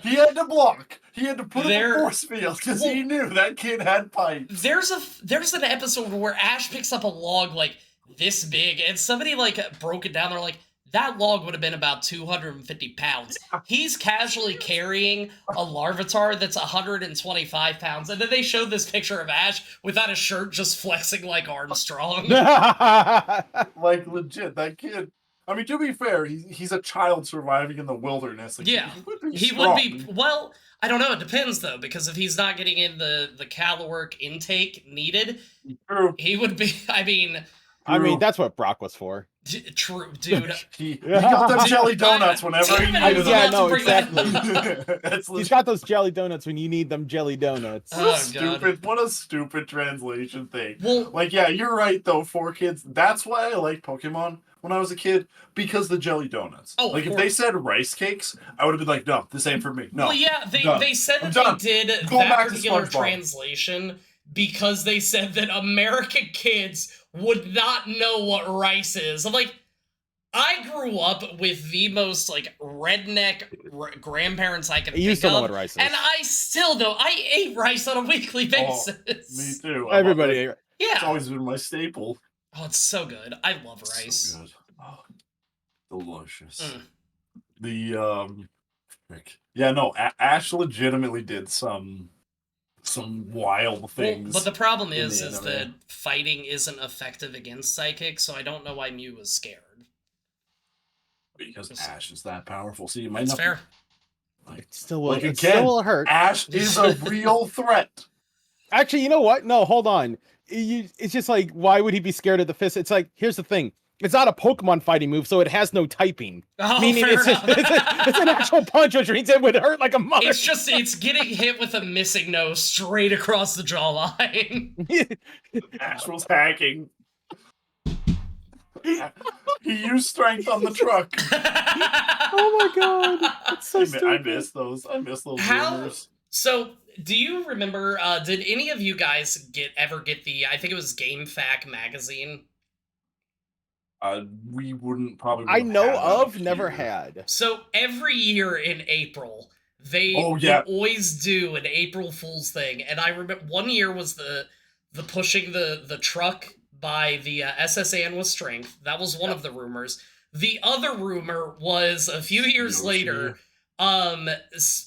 He had to block. He had to put up There- a force field because Well- he knew that kid had pipes. There's an episode where Ash picks up a log like this big, and somebody like broke it down. They're like, that log would have been about 250 pounds. He's casually carrying a Larvitar that's 125 pounds, and then they showed this picture of Ash without a shirt, just flexing like Armstrong. Like, legit, that kid. I mean, to be fair, he's a child surviving in the wilderness. Like, Yeah, he would be He strong. would be, well, I don't know, it depends though, because if he's not getting in the caloric intake needed, True. he would be, I mean, that's what Brock was for. true, dude. He got them jelly donuts whenever he Damn it, needed was them. Yeah, about to no, bring that exactly. That's He's legit. got those jelly donuts when you need them jelly donuts. Oh, God. Stupid. What a stupid translation thing. Well, Like, yeah, you're right though. For kids, that's why I liked Pokemon when I was a kid, because the jelly donuts. Oh, of like if they course. said rice cakes, I would have been like, no, this ain't for me. No. well, yeah, done. they said I'm that done. they did Go that back to particular SpongeBob. translation because they said that American kids would not know what rice is. I'm like, I grew up with the most like redneck grandparents I can You think still know of, what rice is. and I still don't. I ate rice on a weekly basis. Me too. I love it. Everybody. It's Yeah. always been my staple. Oh, it's so good. I love rice. So good. Oh, delicious. Mm. The frick. Yeah, no, Ash legitimately did some wild Well, things. but the problem in is the anime. that fighting isn't effective against psychic, so I don't know why Mew was scared. Because Ash is that powerful. See, you might That's not fair. Like, It still will. Like, It again, still will hurt. Ash is a real threat. Actually, you know what? No, hold on. It's just like, why would he be scared of the fist? It's like, here's the thing. It's not a Pokemon fighting move, so it has no typing. Oh, Meaning fair it's, just, enough. it's an actual punch, which means it would hurt like a mother. It's getting hit with a missing nose straight across the jawline. Ash was hacking. He used strength on the truck. Oh my god. It's so I stupid. miss those. I miss those How- rumors. So, do you remember? Did any of you guys ever get the? I think it was GameFAQ magazine. We wouldn't probably. I would've know had that of, up never here. had. So every year in April, they Oh, yeah. would always do an April Fool's thing, and I remember one year was the pushing the truck by the SS Anne with strength. That was one of the rumors. The other rumor was a few years Yoshi. later,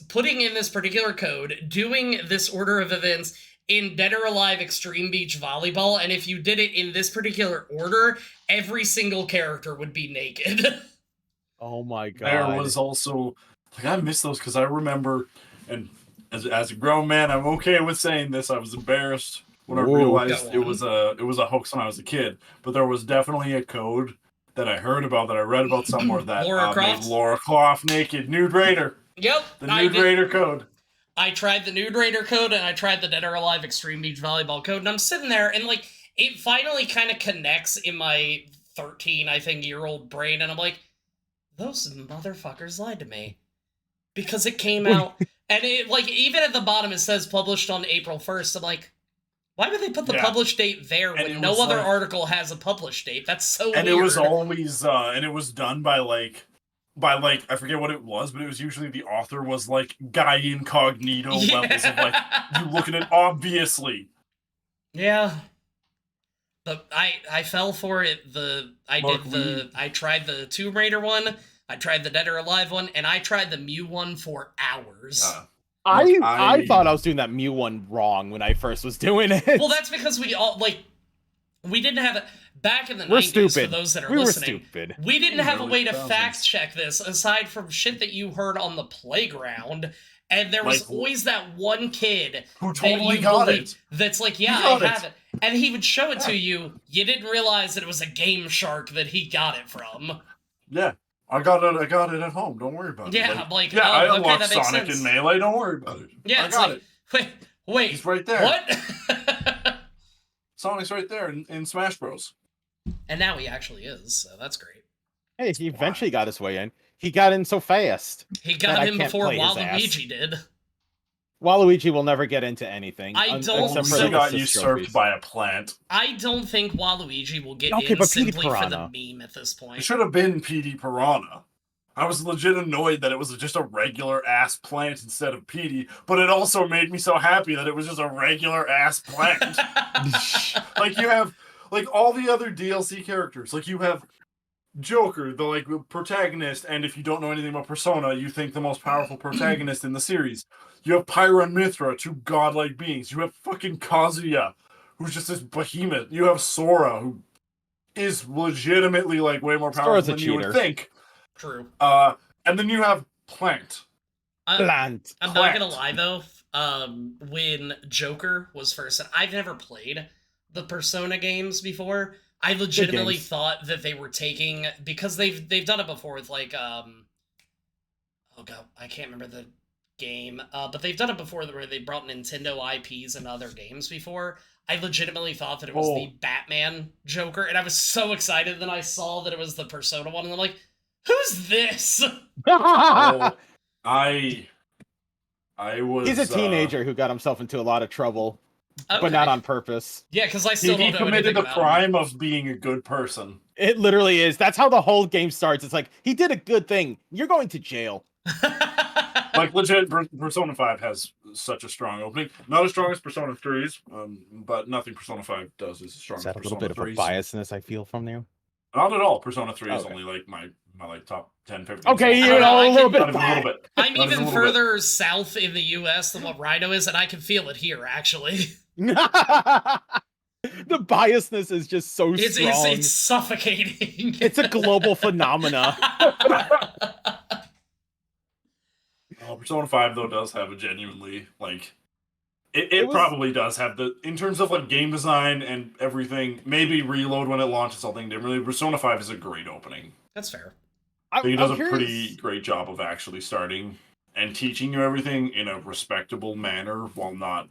putting in this particular code, doing this order of events in Dead or Alive Extreme Beach Volleyball, and if you did it in this particular order, every single character would be naked. Oh my god. There was also like I miss those because I remember, and as a grown man, I'm okay with saying this. I was embarrassed when I Whoa. realized Go it was a hoax when I was a kid. But there was definitely a code that I heard about, that I read about somewhere, that Lara made Croft? Lara Croft naked, Nude Raider, Yep, the I Nude did. Raider code. I tried the Nude Raider code and I tried the Dead or Alive Extreme Beach Volleyball code, and I'm sitting there and like it finally kind of connects in my 13, I think, year old brain, and I'm like, those motherfuckers lied to me. Because it came out and it like even at the bottom it says published on April 1st. I'm like, Why would they put the Yeah. published date there And when it no was other like- article has a published date? That's so And weird. it was always and it was done by like I forget what it was, but it was usually the author was like guy incognito levels of like you look at it obviously. Yeah. But I fell for it. Mark, I tried the Tomb Raider one, I tried the Dead or Alive one, and I tried the Mew one for hours. I thought I was doing that Mew one wrong when I first was doing it. Well, that's because we all we didn't have it back in the We're 90s. stupid. For those that are we were listening, stupid. we didn't have a Early way to 2000s. fact check this aside from shit that you heard on the playground. And there was Like, always that one kid Who that totally you got believed it. that's like, He yeah, I got it. have it. And he would show it to you. You didn't realize that it was a Game Shark that he got it from. Yeah. I got it at home. Don't worry about it. Yeah, like, yeah, oh, I okay, unlocked that makes Sonic sense. and Melee. Don't worry about it. Yeah, I it's got like, it. wait, He's right there. what? Sonic's right there in Smash Bros. And now he actually is, so that's great. Hey, he eventually got his way in. He got in so fast. He That got I him can't before play his ass. Waluigi did. Waluigi will never get into anything. I don't- except for so- He the got assist usurped trophies. by a plant. I don't think Waluigi will get Okay, in but Petey simply for the Piranha. meme at this It point. should have been PD Piranha. I was legit annoyed that it was just a regular ass plant instead of PD, but it also made me so happy that it was just a regular ass plant. Like you have like all the other DLC characters. Like you have Joker, the like protagonist, and if you don't know anything about Persona, you think the most powerful protagonist in the series. You have Pyra and Mithra, two godlike beings. You have fucking Kazuya, who's just this behemoth. You have Sora, who is legitimately like way more powerful Sora's a than you would cheater. think. True. And then you have Plant. Plant. I'm not gonna Plant. lie though. When Joker was first, I've never played the Persona games before. I legitimately games. thought that they were taking because they've done it before with like oh god, I can't remember the game. But they've done it before where they brought Nintendo IPs and other games before. I legitimately thought that it was the Batman Joker, and I was so excited. Then I saw that it was the Persona one, and I'm like, "Who's this?" Oh, I was. He's a teenager who got himself into a lot of trouble, Okay. but not on purpose. Yeah, because I still He don't know committed anything the about him. crime of being a good person. It literally is. That's how the whole game starts. It's like, he did a good thing. You're going to jail. Like legit, Persona 5 has such a strong opening. Not as strong as Persona 3's, but nothing Persona 5 does is as strong Is as that a little Persona bit of a 3's. biasness I feel from you? Not at all. Persona 3 is Okay. only like my like top 10, 15. Okay, I you don't know, know, I a little can- bit. Not even a little bit. I'm Not even even a little bit. further south in the U.S. than what Rhino is, and I can feel it here. Actually, The biasness is just so it's strong. it's suffocating. It's a global phenomena. Persona 5 though does have a genuinely like it It was- probably does have the in terms of like game design and everything. Maybe Reload when it launches something differently. Persona 5 is a great opening. That's fair. I think it does I'm a pretty curious- great job of actually starting and teaching you everything in a respectable manner while not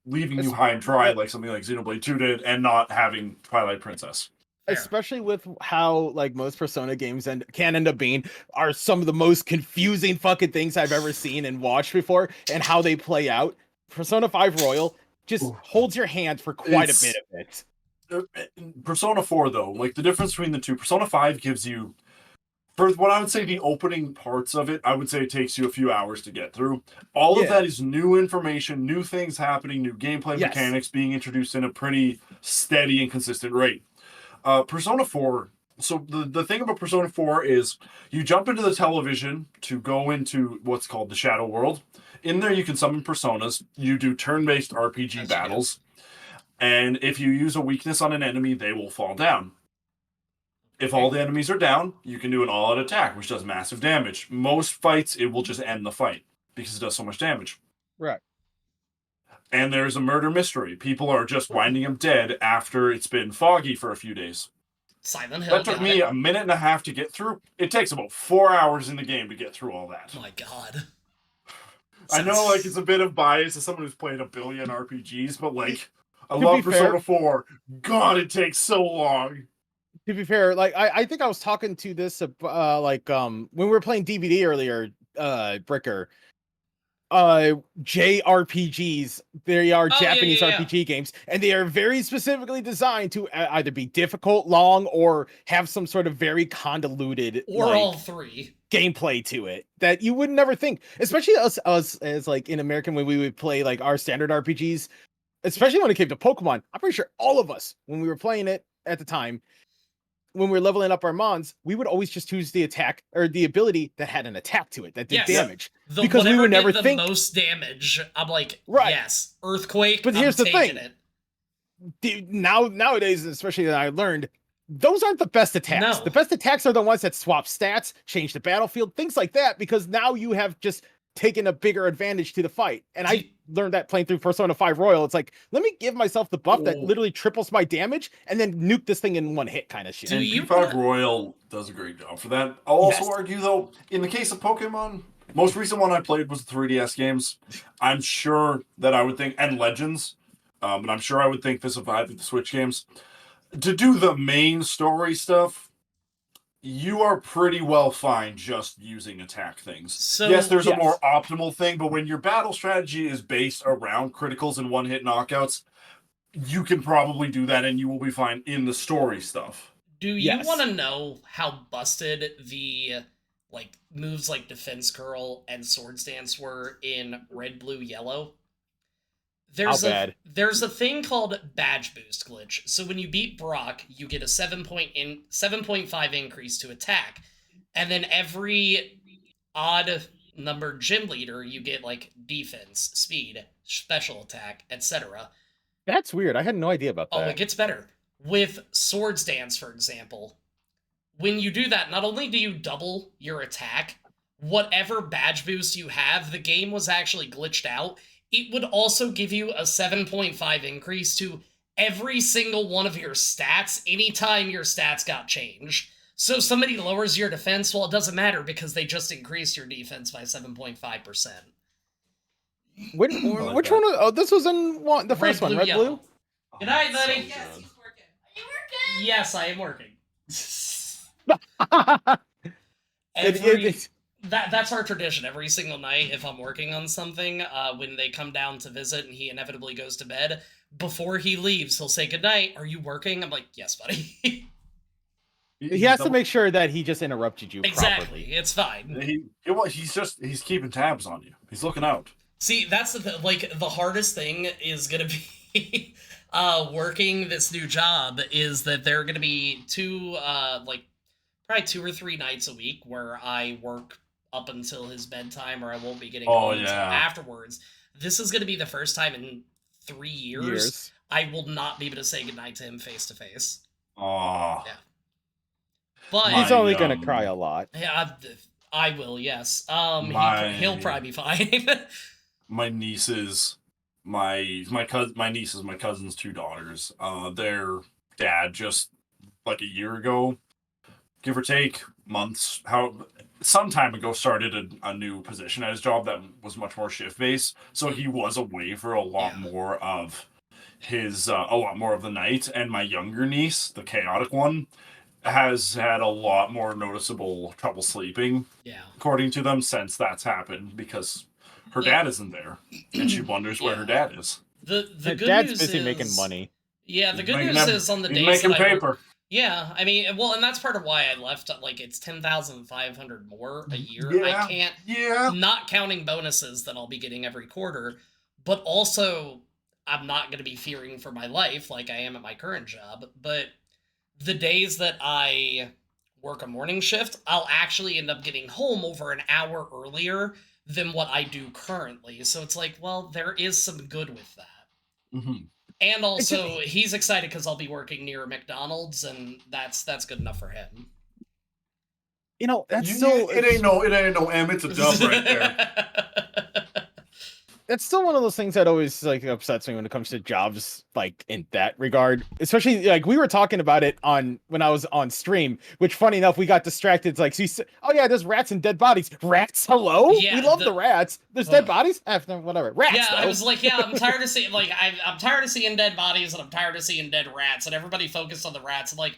leaving you It's- high and dry like something like Xenoblade 2 did and not having Twilight Princess. Fair. Especially with how like most Persona games can end up being are some of the most confusing fucking things I've ever seen and watched before, and how they play out. Persona 5 Royal just holds your hand for quite It's- a bit of it. Persona 4 though, like the difference between the two, Persona 5 gives you for what I would say the opening parts of it, I would say it takes you a few hours to get through. All of Yeah. that is new information, new things happening, new gameplay Yes. mechanics being introduced in a pretty steady and consistent rate. Persona 4, so the thing about Persona 4 is you jump into the television to go into what's called the Shadow World. In there you can summon personas, you do turn-based RPG That's battles, and if you use a weakness on an enemy, they will fall down. If all the enemies are down, you can do an all-out attack, which does massive damage. Most fights, it will just end the fight because it does so much damage. Right. And there's a murder mystery. People are just winding up dead after it's been foggy for a few days. Silent Hill. That took got me it. a minute and a half to get through. It takes about 4 hours in the game to get through all that. Oh my god. I know, Sounds- like, it's a bit of bias as someone who's played a billion RPGs, but, like, I To love be Persona fair- 4. God, it takes so long. To be fair, like I think I was talking to this when we were playing DVD earlier, Bricker. JRPGs. They are Oh, yeah, Japanese yeah, yeah. RPG games, and they are very specifically designed to either be difficult, long, or have some sort of very convoluted Or like, all three. gameplay to it that you would never think. Especially us as like in American, when we would play like our standard RPGs, especially when it came to Pokemon. I'm pretty sure all of us, when we were playing it at the time, when we were leveling up our mons, we would always just choose the attack or the ability that had an attack to it that did Yes. damage. The Because we whatever would never did the think- most damage, I'm like, Right. yes, earthquake. But I'm here's the taking thing. it. Nowadays, especially that I learned, those aren't the best attacks. No. The best attacks are the ones that swap stats, change the battlefield, things like that, because now you have just taken a bigger advantage to the fight. And I learned that playing through Persona 5 Royal. It's like, let me give myself the buff that Oh. literally triples my damage and then nuke this thing in one hit kind of shit. Do And you P5 put- Royal does a great job for that. I'll also Yes. argue, though, in the case of Pokemon, most recent one I played was the 3DS games. I'm sure that I would think, and Legends, and I'm sure I would think this of either the Switch games. To do the main story stuff, you are pretty well fine just using attack things. So- yes, there's Yes. a more optimal thing, but when your battle strategy is based around criticals and one-hit knockouts, you can probably do that and you will be fine in the story stuff. Do you Yes. want to know how busted the like moves like Defense Curl and Swords Dance were in Red, Blue, Yellow? There's How a bad? there's a thing called badge boost glitch. So when you beat Brock, you get a 7.5 increase to attack, and then every odd numbered gym leader you get like defense, speed, special attack, etc. That's weird. I had no idea about Oh, that. it gets better. With Swords Dance, for example, when you do that, not only do you double your attack, whatever badge boost you have, the game was actually glitched out. It would also give you a 7.5 increase to every single one of your stats anytime your stats got changed. So somebody lowers your defense, well, it doesn't matter because they just increased your defense by 7.5%. Which like which that. one? Oh, this was in the first one, Red Yellow. Blue. Good night, buddy. So Yes, good. he's working. Are you working? Yes, I am working. It- Every, it- that's our tradition. Every single night, if I'm working on something, when they come down to visit and he inevitably goes to bed, before he leaves, he'll say, "Good night. Are you working?" I'm like, "Yes, buddy." he has to make sure that he just interrupted you Exactly. properly. It's fine. He's keeping tabs on you. He's looking out. See, that's the hardest thing is gonna be working this new job is that there are gonna be probably 2 or 3 nights a week where I work up until his bedtime, or I won't be getting Oh, home until yeah. afterwards. This is gonna be the first time in 3 years I will not be able to say goodnight to him face to face. Aw. Yeah. But My- He's only gonna um, cry a lot. yeah, I will. Yes. He'll My- probably be fine. My nieces, my nieces, my cousin's 2 daughters. Their dad just like a year ago, give or take months, some time ago, started a new position at his job that was much more shift based. So he was away for a lot Yeah. more of the night. And my younger niece, the chaotic one, has had a lot more noticeable trouble sleeping, Yeah. according to them, since that's happened, because her Yeah. dad isn't there, and she wonders where her dad is. The Her good dad's news busy is, making money. Yeah, the He's good making news that- is on the he's days making that I work, paper. yeah, I mean, well, and that's part of why I left. Like, it's 10,500 more a year. Yeah. I can't, Yeah. not counting bonuses that I'll be getting every quarter, but also I'm not going to be fearing for my life like I am at my current job. But the days that I work a morning shift, I'll actually end up getting home over an hour earlier than what I do currently. So it's like, well, there is some good with that. Mhm. And also, he's excited because I'll be working near McDonald's, and that's good enough for him. You know, that's You- still it ain't no M. It's a dub right there. that's still one of those things that always like upsets me when it comes to jobs, like in that regard. Especially like we were talking about it when I was on stream, which funny enough we got distracted. It's like, oh yeah, there's rats and dead bodies. Rats, hello? Yeah, we love the rats. There's dead bodies. Whatever. Rats. Yeah, I though. was like, yeah, I'm tired of seeing I'm tired of seeing dead bodies, and I'm tired of seeing dead rats, and everybody focused on the rats. I'm like,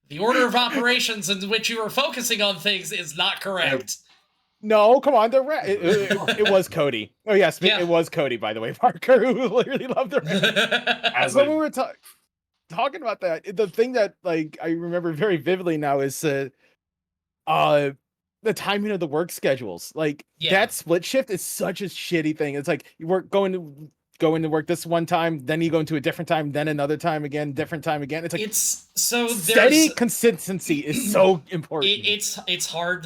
the order of operations in which you are focusing on things is not correct. No, come on, the rat. It was Cody. Oh yes, Yeah. it was Cody. By the way, Parker, who literally loved the rat. As When I- we were talking about that, the thing that like I remember very vividly now is the timing of the work schedules. Like Yeah. that split shift is such a shitty thing. It's like you work going to work this one time, then you go into a different time, then another time again, different time again. It's like It's so steady there's consistency is so important. it's hard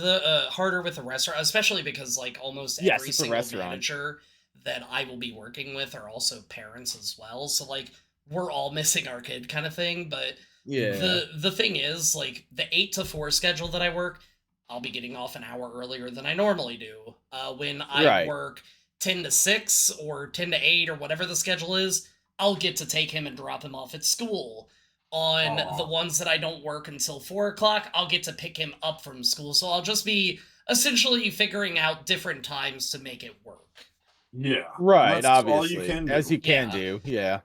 harder with a restaurant, especially because like almost Yes, every it's a single restaurant. manager that I will be working with are also parents as well. So like we're all missing our kid kind of thing. But Yeah. the thing is, like the 8 to 4 schedule that I work, I'll be getting off an hour earlier than I normally do. When I Right. work 10 to 6 or 10 to 8 or whatever the schedule is, I'll get to take him and drop him off at school. On Aw. the ones that I don't work until 4 o'clock, I'll get to pick him up from school. So I'll just be essentially figuring out different times to make it work. Yeah. Right, That's all obviously. you can As do. you can Yeah. do. Yeah.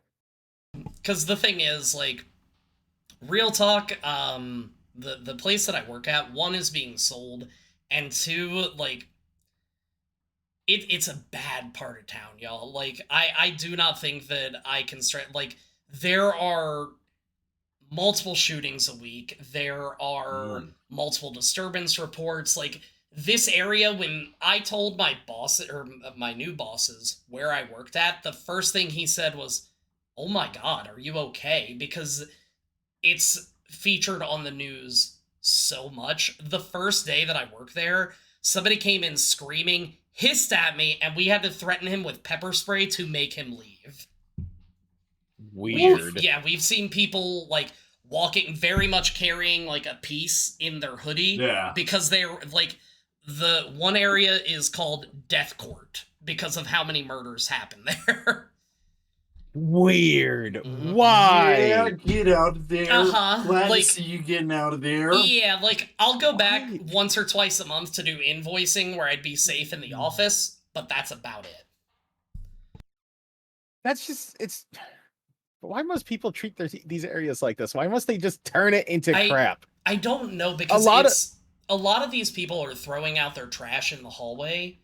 Because the thing is, like, real talk, the place that I work at, one is being sold, and two, like, it's a bad part of town, y'all. Like, I do not think that I can like, there are multiple shootings a week. There are multiple disturbance reports. Like, this area, when I told my boss or my new bosses where I worked at, the first thing he said was, "Oh my God, are you okay?" Because it's featured on the news so much. The first day that I worked there, somebody came in screaming, hissed at me, and we had to threaten him with pepper spray to make him leave. Weird. Yeah, we've seen people like walking, very much carrying like a piece in their hoodie Yeah. because they're like, the one area is called Death Court because of how many murders happen there. Weird. Mhm. Why? Yeah, get out of there. Uh-huh, Glad like- to see you getting out of there. Yeah, like I'll go back Why? once or twice a month to do invoicing where I'd be safe in Mm. the office, but that's about it. That's just it's. Why must people treat these areas like this? Why must they just turn it into I- crap? I don't know because lot of- a lot of these people are throwing out their trash in the hallway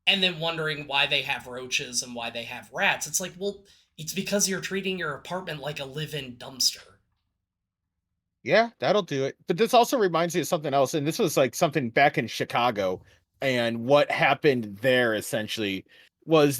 and then wondering why they have roaches and why they have rats. It's like, well, it's because you're treating your apartment like a live-in dumpster. Yeah, that'll do it. But this also reminds me of something else, and this was like something back in Chicago, and what happened there essentially was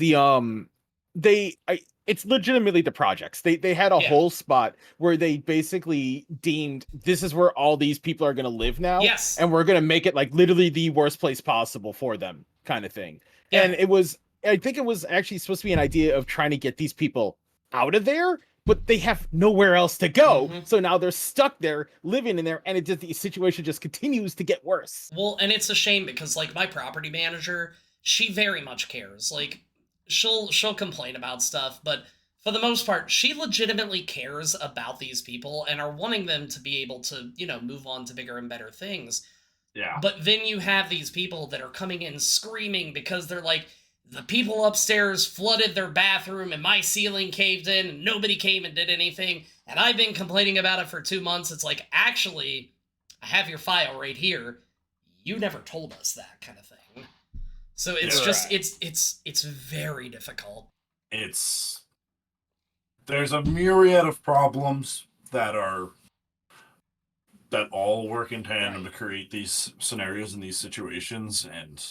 it's legitimately the projects. They had a Yeah. whole spot where they basically deemed this is where all these people are gonna live now. Yes. And we're gonna make it like literally the worst place possible for them, kind of thing. Yeah. And I think it was actually supposed to be an idea of trying to get these people out of there, but they have nowhere else to go. Mhm. So now they're stuck there, living in there, and the situation just continues to get worse. Well, and it's a shame because like my property manager, she very much cares. Like she'll complain about stuff, but for the most part, she legitimately cares about these people and are wanting them to be able to, move on to bigger and better things. Yeah. But then you have these people that are coming in screaming because they're like, the people upstairs flooded their bathroom and my ceiling caved in and nobody came and did anything. And I've been complaining about it for 2 months. It's like, actually, I have your file right here. You never told us that kind of thing. So it's Yeah. just, it's very difficult. There's a myriad of problems that all work in tandem to create these scenarios and these situations, and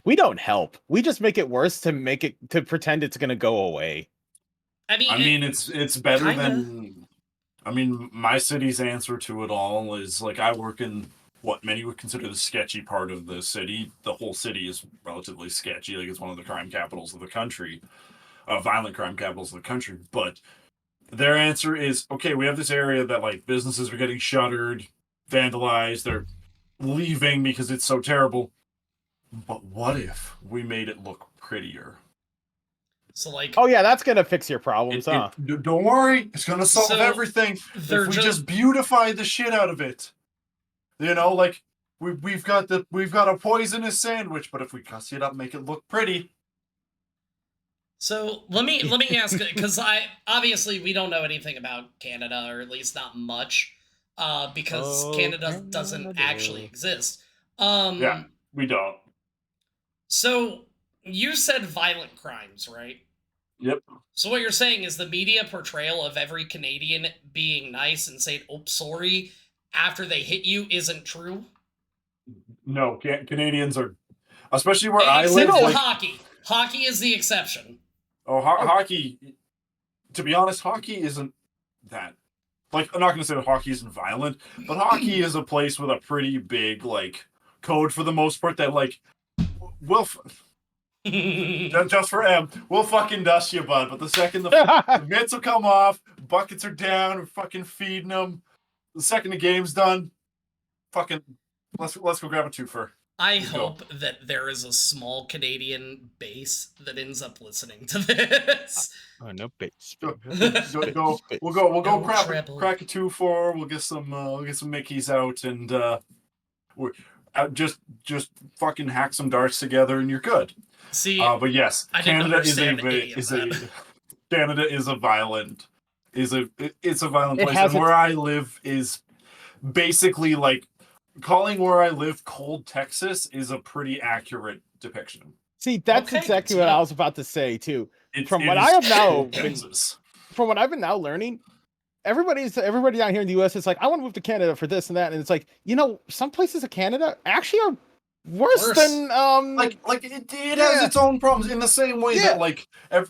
We don't help. We just make it worse to pretend it's gonna go away. I mean, it's better kinda. than. I mean, my city's answer to it all is like I work in what many would consider the sketchy part of the city. The whole city is relatively sketchy. Like it's one of the crime capitals of the country, violent crime capitals of the country. But their answer is, okay, we have this area that like businesses are getting shuttered, vandalized. They're leaving because it's so terrible. But what if we made it look prettier? so like, Oh yeah, that's gonna fix your problems, huh? Don't worry, it's gonna solve So, everything. they're If we just beautify the shit out of it. Like we've got a poisonous sandwich, but if we cuss it up, make it look pretty. So let me ask, because obviously we don't know anything about Canada, or at least not much, because Oh, Canada doesn't Canada. actually exist. Yeah. We don't. So you said violent crimes, right? Yep. So what you're saying is the media portrayal of every Canadian being nice and saying, "Oh, sorry," after they hit you isn't true? No, Canadians are, especially where I Except live. in Like, hockey. Hockey is the exception. hockey. To be honest, hockey isn't that. Like, I'm not going to say that hockey isn't violent, but hockey is a place with a pretty big like code for the most part. That like, will just for M, we'll fucking dust you, bud. But the second the mitts will come off, buckets are down, we're fucking feeding them. The second the game's done, fucking let's go grab a twofer. I Let's go. hope that there is a small Canadian base that ends up listening to this. Oh, no base. We'll go No crack treble. a 2-4. We'll get some Mickeys out and we're just fucking hack some darts together and you're good. See, But yes, I didn't Canada is understand any of is that. a Canada is a violent it's a violent It place, has and where I live is basically like calling where I live cold Texas is a pretty accurate depiction. See, that's Okay, exactly good what to I know. was about to say too. It From what is I have now cold been- Texas. From what I've been now learning, everybody down here in the US is like, I want to move to Canada for this and that, and it's like, some places of Canada actually are worse Worse. than Like it has Yeah. its own problems in the same way Yeah. that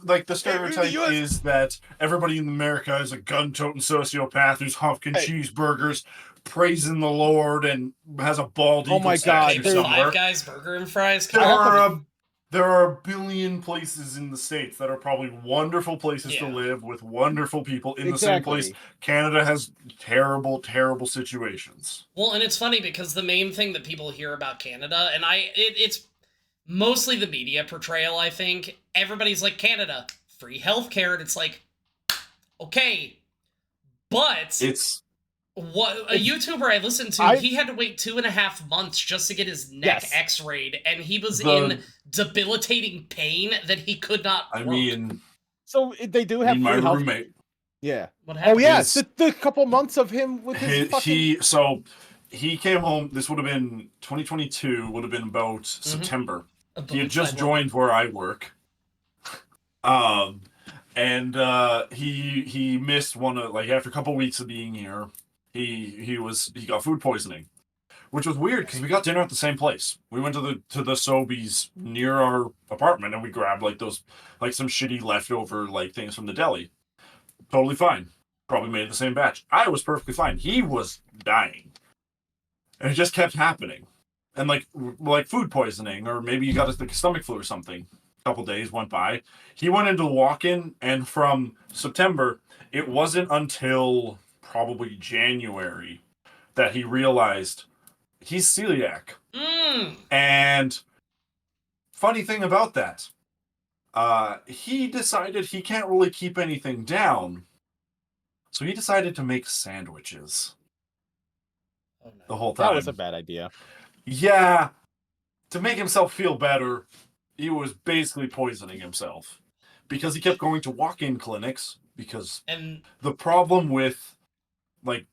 like the stereotype US is that everybody in America is a gun-toting sociopath who's huffing Hey. cheeseburgers, praising the Lord, and has a bald Oh eagle my God, statue Big there's- somewhere. Five Guys burger and fries. There Come on. are a billion places in the States that are probably wonderful places to Yeah. live with wonderful people in the same place. Canada has terrible, terrible situations. Well, and it's funny because the main thing that people hear about Canada, and it's mostly the media portrayal, I think. Everybody's like, Canada, free healthcare, and it's like, okay, but It's what a YouTuber I listened to, he had to wait 2.5 months just to get his neck Yes. x-rayed, and he was The- in debilitating pain that he could not I work. mean, So they do have my free health. roommate. Yeah. What Oh happened? yeah, His- the couple months of him with his fucking. He came home. This would have been 2022. Would have been about September. He had just joined where I work. And he missed one of like after a couple weeks of being here. He got food poisoning, which was weird because we got dinner at the same place. We went to the Sobeys near our apartment and we grabbed like some shitty leftover like things from the deli. Totally fine. Probably made the same batch. I was perfectly fine. He was dying, and it just kept happening. And like food poisoning, or maybe you got like a stomach flu or something. A couple days went by. He went into walk-in, and from September, it wasn't until probably January that he realized he's celiac. And funny thing about that, he decided he can't really keep anything down, so he decided to make sandwiches Oh, no. the whole time. That was a bad idea. Yeah, to make himself feel better, he was basically poisoning himself because he kept going to walk-in clinics. Because And the problem with, like,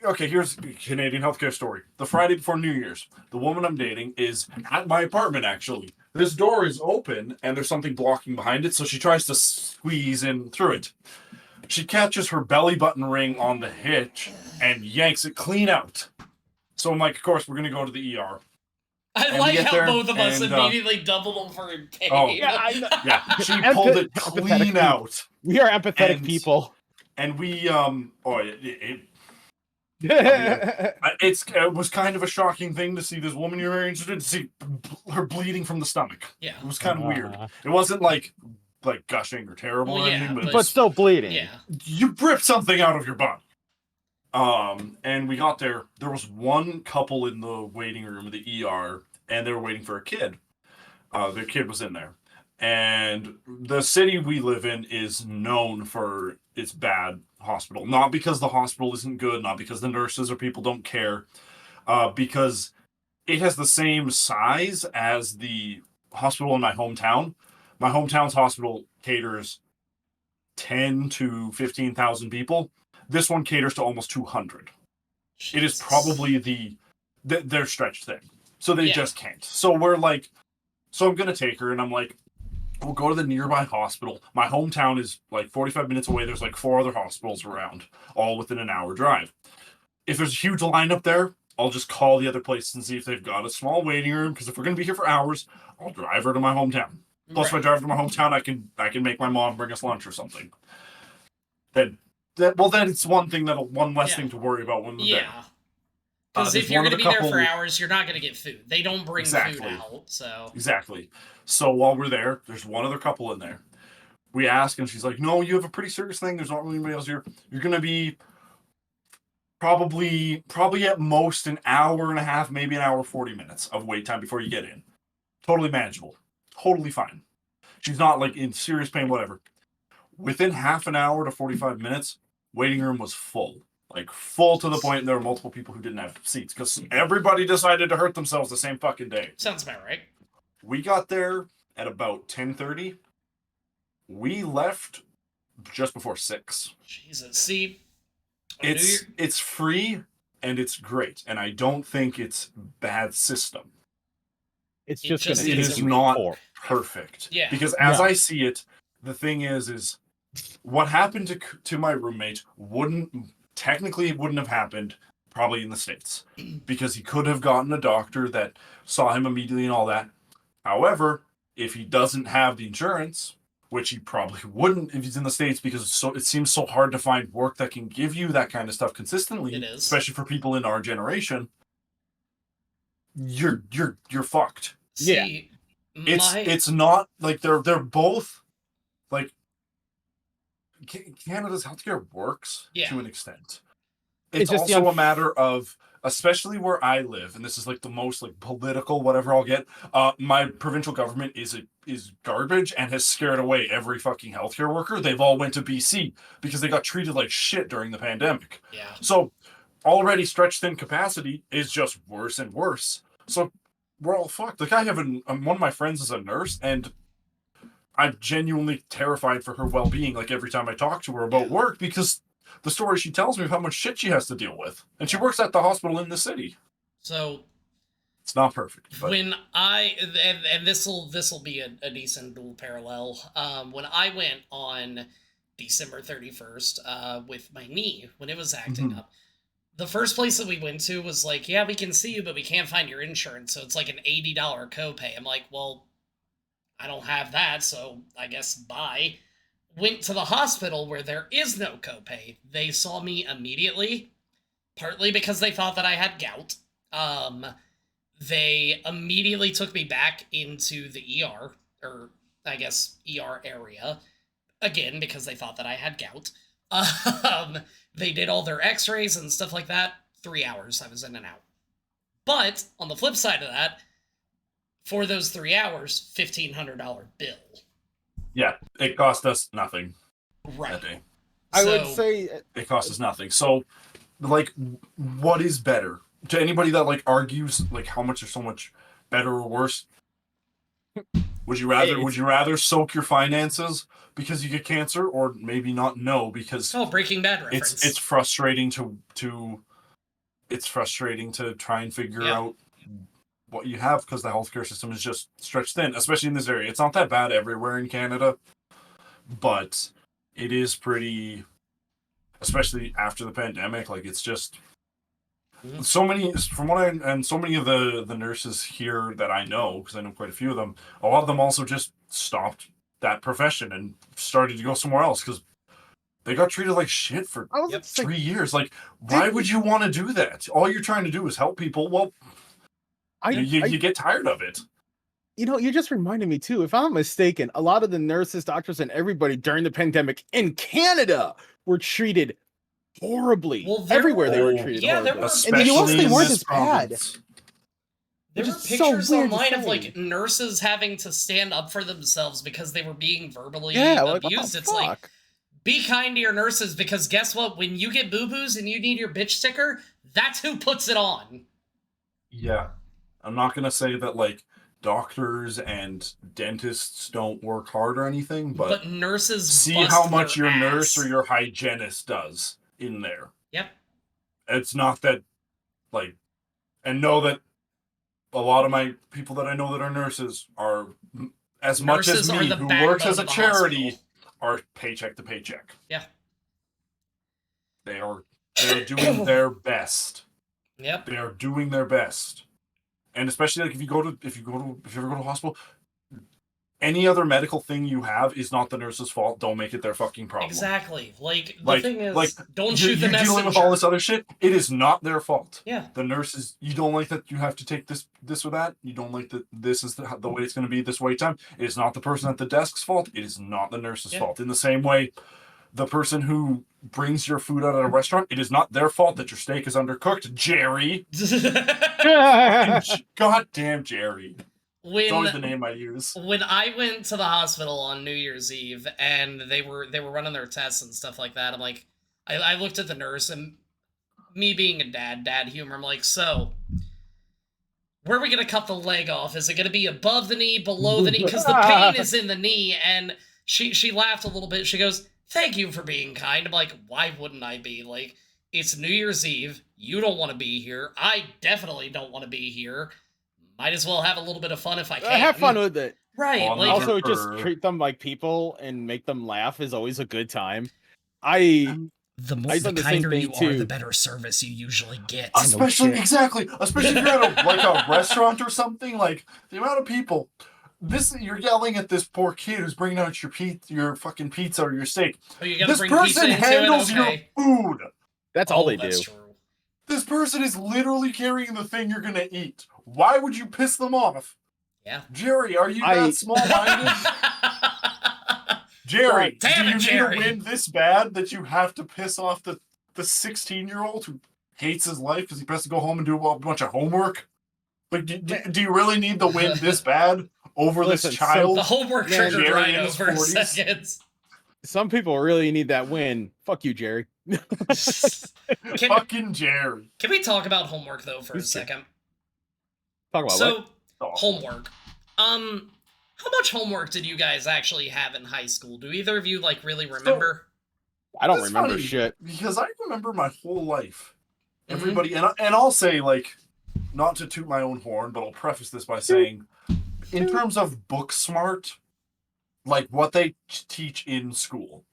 okay, here's a Canadian healthcare story. The Friday before New Year's, the woman I'm dating is at my apartment, actually. This door is open, and there's something blocking behind it, so she tries to squeeze in through it. She catches her belly button ring on the hitch and yanks it clean out. So I'm like, of course, we're going to go to the ER. I we like get how there, both of us and, immediately doubled over in pain. Oh. Yeah, I know. Yeah, she Empath- pulled it empathetic clean people. out. We are empathetic And- people. And we, it was kind of a shocking thing to see this woman you're very interested in, to see her bleeding from the stomach. Yeah. It was kind of weird. Uh, It wasn't like gushing or terrible Well, or yeah, anything, but, but still bleeding. Yeah. you ripped something out of your body. And we got there. There was one couple in the waiting room of the ER, and they were waiting for a kid. Their kid was in there. And the city we live in is known for its bad hospital. Not because the hospital isn't good, not because the nurses or people don't care, because it has the same size as the hospital in my hometown. My hometown's hospital caters 10 to 15,000 people. This one caters to almost 200. It is Jesus. probably their stretch thing. So they Yeah. just can't. So we're like, so I'm gonna take her, and I'm like, we'll go to the nearby hospital. My hometown is like 45 minutes away. There's like 4 other hospitals around, all within an hour drive. If there's a huge lineup there, I'll just call the other place and see if they've got a small waiting room. Because if we're gonna be here for hours, I'll drive her to my hometown. Plus, if I Right. drive to my hometown, I can make my mom bring us lunch or something. Then it's one thing one less Yeah. thing to worry about when we're there. Yeah. Because there's if you're one going of to the be there for couple- hours, you're not going to get food. They don't bring food Exactly. out, so. Exactly. So while we're there, there's one other couple in there. We ask, and she's like, "No, you have a pretty serious thing. There's not really anybody else here. You're gonna be probably at most an hour and a half, maybe an hour 40 minutes of wait time before you get in. Totally manageable. Totally fine. She's not like in serious pain, whatever. Within half an hour to 45 minutes, waiting room was full. Like full to the point there were multiple people who didn't have seats because everybody decided to hurt themselves the same fucking day. Sounds about right. We got there at about 10:30. We left just before 6. Jesus. See, on New Year- It's free and it's great, and I don't think it's bad system. It's It just just gonna It is is be not poor. perfect. Yeah. Because as Yeah. I see it, the thing is what happened to my roommate wouldn't have happened probably in the States because he could have gotten a doctor that saw him immediately and all that. However, if he doesn't have the insurance, which he probably wouldn't if he's in the States because it seems so hard to find work that can give you that kind of stuff consistently, It is. especially for people in our generation, you're fucked. Yeah. See, It's not like they're both like Canada's healthcare works Yeah. to an extent. It's It's just the also a matter of, especially where I live, and this is like the most like political whatever I'll get. My provincial government is garbage and has scared away every fucking healthcare worker. They've all went to BC because they got treated like shit during the pandemic. Yeah. So already stretched thin capacity is just worse and worse. So we're all fucked. Like I have one of my friends is a nurse, and I'm genuinely terrified for her well-being. Like every time I talk to her about Yeah. work, because the story she tells me of how much shit she has to deal with, and she works at the hospital in the city. So It's not perfect, but when I and this'll be a decent dual parallel. When I went on December 31st with my knee when it was acting Mhm. up, the first place that we went to was like, yeah, we can see you, but we can't find your insurance, so it's like an $80 copay. I'm like, well, I don't have that, so I guess bye. Went to the hospital where there is no copay. They saw me immediately, partly because they thought that I had gout. They immediately took me back into the ER, or I guess ER area, again because they thought that I had gout. They did all their x-rays and stuff like that. 3 hours I was in and out. But on the flip side of that, for those 3 hours, $1,500 bill. yeah, it cost us nothing Right. that day. I would So- say It cost us nothing. So, like, what is better to anybody that like argues like how much are so much better or worse? Would you rather soak your finances because you get cancer, or maybe not know because Oh, Breaking Bad reference. it's frustrating to try and figure Yeah. out what you have because the healthcare system is just stretched thin, especially in this area. It's not that bad everywhere in Canada, but it is pretty, especially after the pandemic. Like it's just Mhm. so many so many of the nurses here that I know, because I know quite a few of them. A lot of them also just stopped that profession and started to go somewhere else because they got treated like shit for I was Yep. about to say, 3 years. Like, why would you want to do that? All you're trying to do is help people. Well, you get tired of it. you just reminded me too. If I'm not mistaken, a lot of the nurses, doctors, and everybody during the pandemic in Canada were treated horribly. Well, there Everywhere they were were- treated yeah, there horribly. were- Especially In the US, they in weren't this as bad. province. There Which were is so pictures weird to online of say. like nurses having to stand up for themselves because they were being verbally Yeah, like, what the abused. It's like, fuck? be kind to your nurses because guess what? When you get boo-boos and you need your bitch sticker, that's who puts it on. Yeah. I'm not going to say that, like, doctors and dentists don't work hard or anything, But nurses see bust how much their your nurse ass. or your hygienist does in there. Yep. It's not that, like, and know that a lot of my people that I know that are nurses are as much Nurses as are me, the who backbone works as a of the charity, hospital. are paycheck to paycheck. Yeah. They're doing their best. Yep. They are doing their best. And especially like if you ever go to a hospital, any other medical thing you have is not the nurse's fault. Don't make it their fucking problem. Exactly. Like the thing is, don't you're, shoot the you're messenger. dealing with all this other shit. It is not their fault. Yeah. The nurses, you don't like that you have to take this or that. You don't like that this is the way it's going to be this wait time. It is not the person at the desk's fault. It is not the nurse's fault. In the same way, the person who brings your food out at a restaurant, it is not their fault that your steak is undercooked, Jerry. Goddamn Jerry. It's always the name I use. When I went to the hospital on New Year's Eve and they were running their tests and stuff like that, I'm like, I looked at the nurse, and me being a dad humor, I'm like, so where are we gonna cut the leg off? Is it gonna be above the knee, below the knee? Because the pain is in the knee. And she laughed a little bit. She goes, "Thank you for being kind." I'm like, why wouldn't I be? Like, it's New Year's Eve. You don't want to be here. I definitely don't want to be here. Might as well have a little bit of fun if I can. Have fun with it. Right. On Like, Also, just treat them like people and make them laugh is always a good time. The the done the same kinder you thing, are, too. the better service you usually get. Especially shit. exactly. Especially if you're at a restaurant or something, like the amount of people. You're yelling at this poor kid who's bringing out your fucking pizza or your steak. Oh, you gotta This bring pizza person into handles it? your Okay. food. That's all they That's do. true. This person is literally carrying the thing you're gonna eat. Why would you piss them off? Yeah. Jerry, are you that small-minded? Jerry, Damn do it, you Jerry. need to win this bad that you have to piss off the 16-year-old who hates his life because he has to go home and do a bunch of homework? Like, do you really need to win this bad over Listen, this child? The homework Man, triggered Jerry right in his over 40s. seconds. Some people really need that win. Fuck you, Jerry. Can Fucking Jerry. we talk about homework though for a Who's second? Talk about So what? Oh. homework. How much homework did you guys actually have in high school? Do either of you like really remember? I don't That's remember funny, shit. Because I remember my whole life. Mhm. Everybody, and I'll say, like, not to toot my own horn, but I'll preface this by saying, in terms of book smart, like what they teach in school,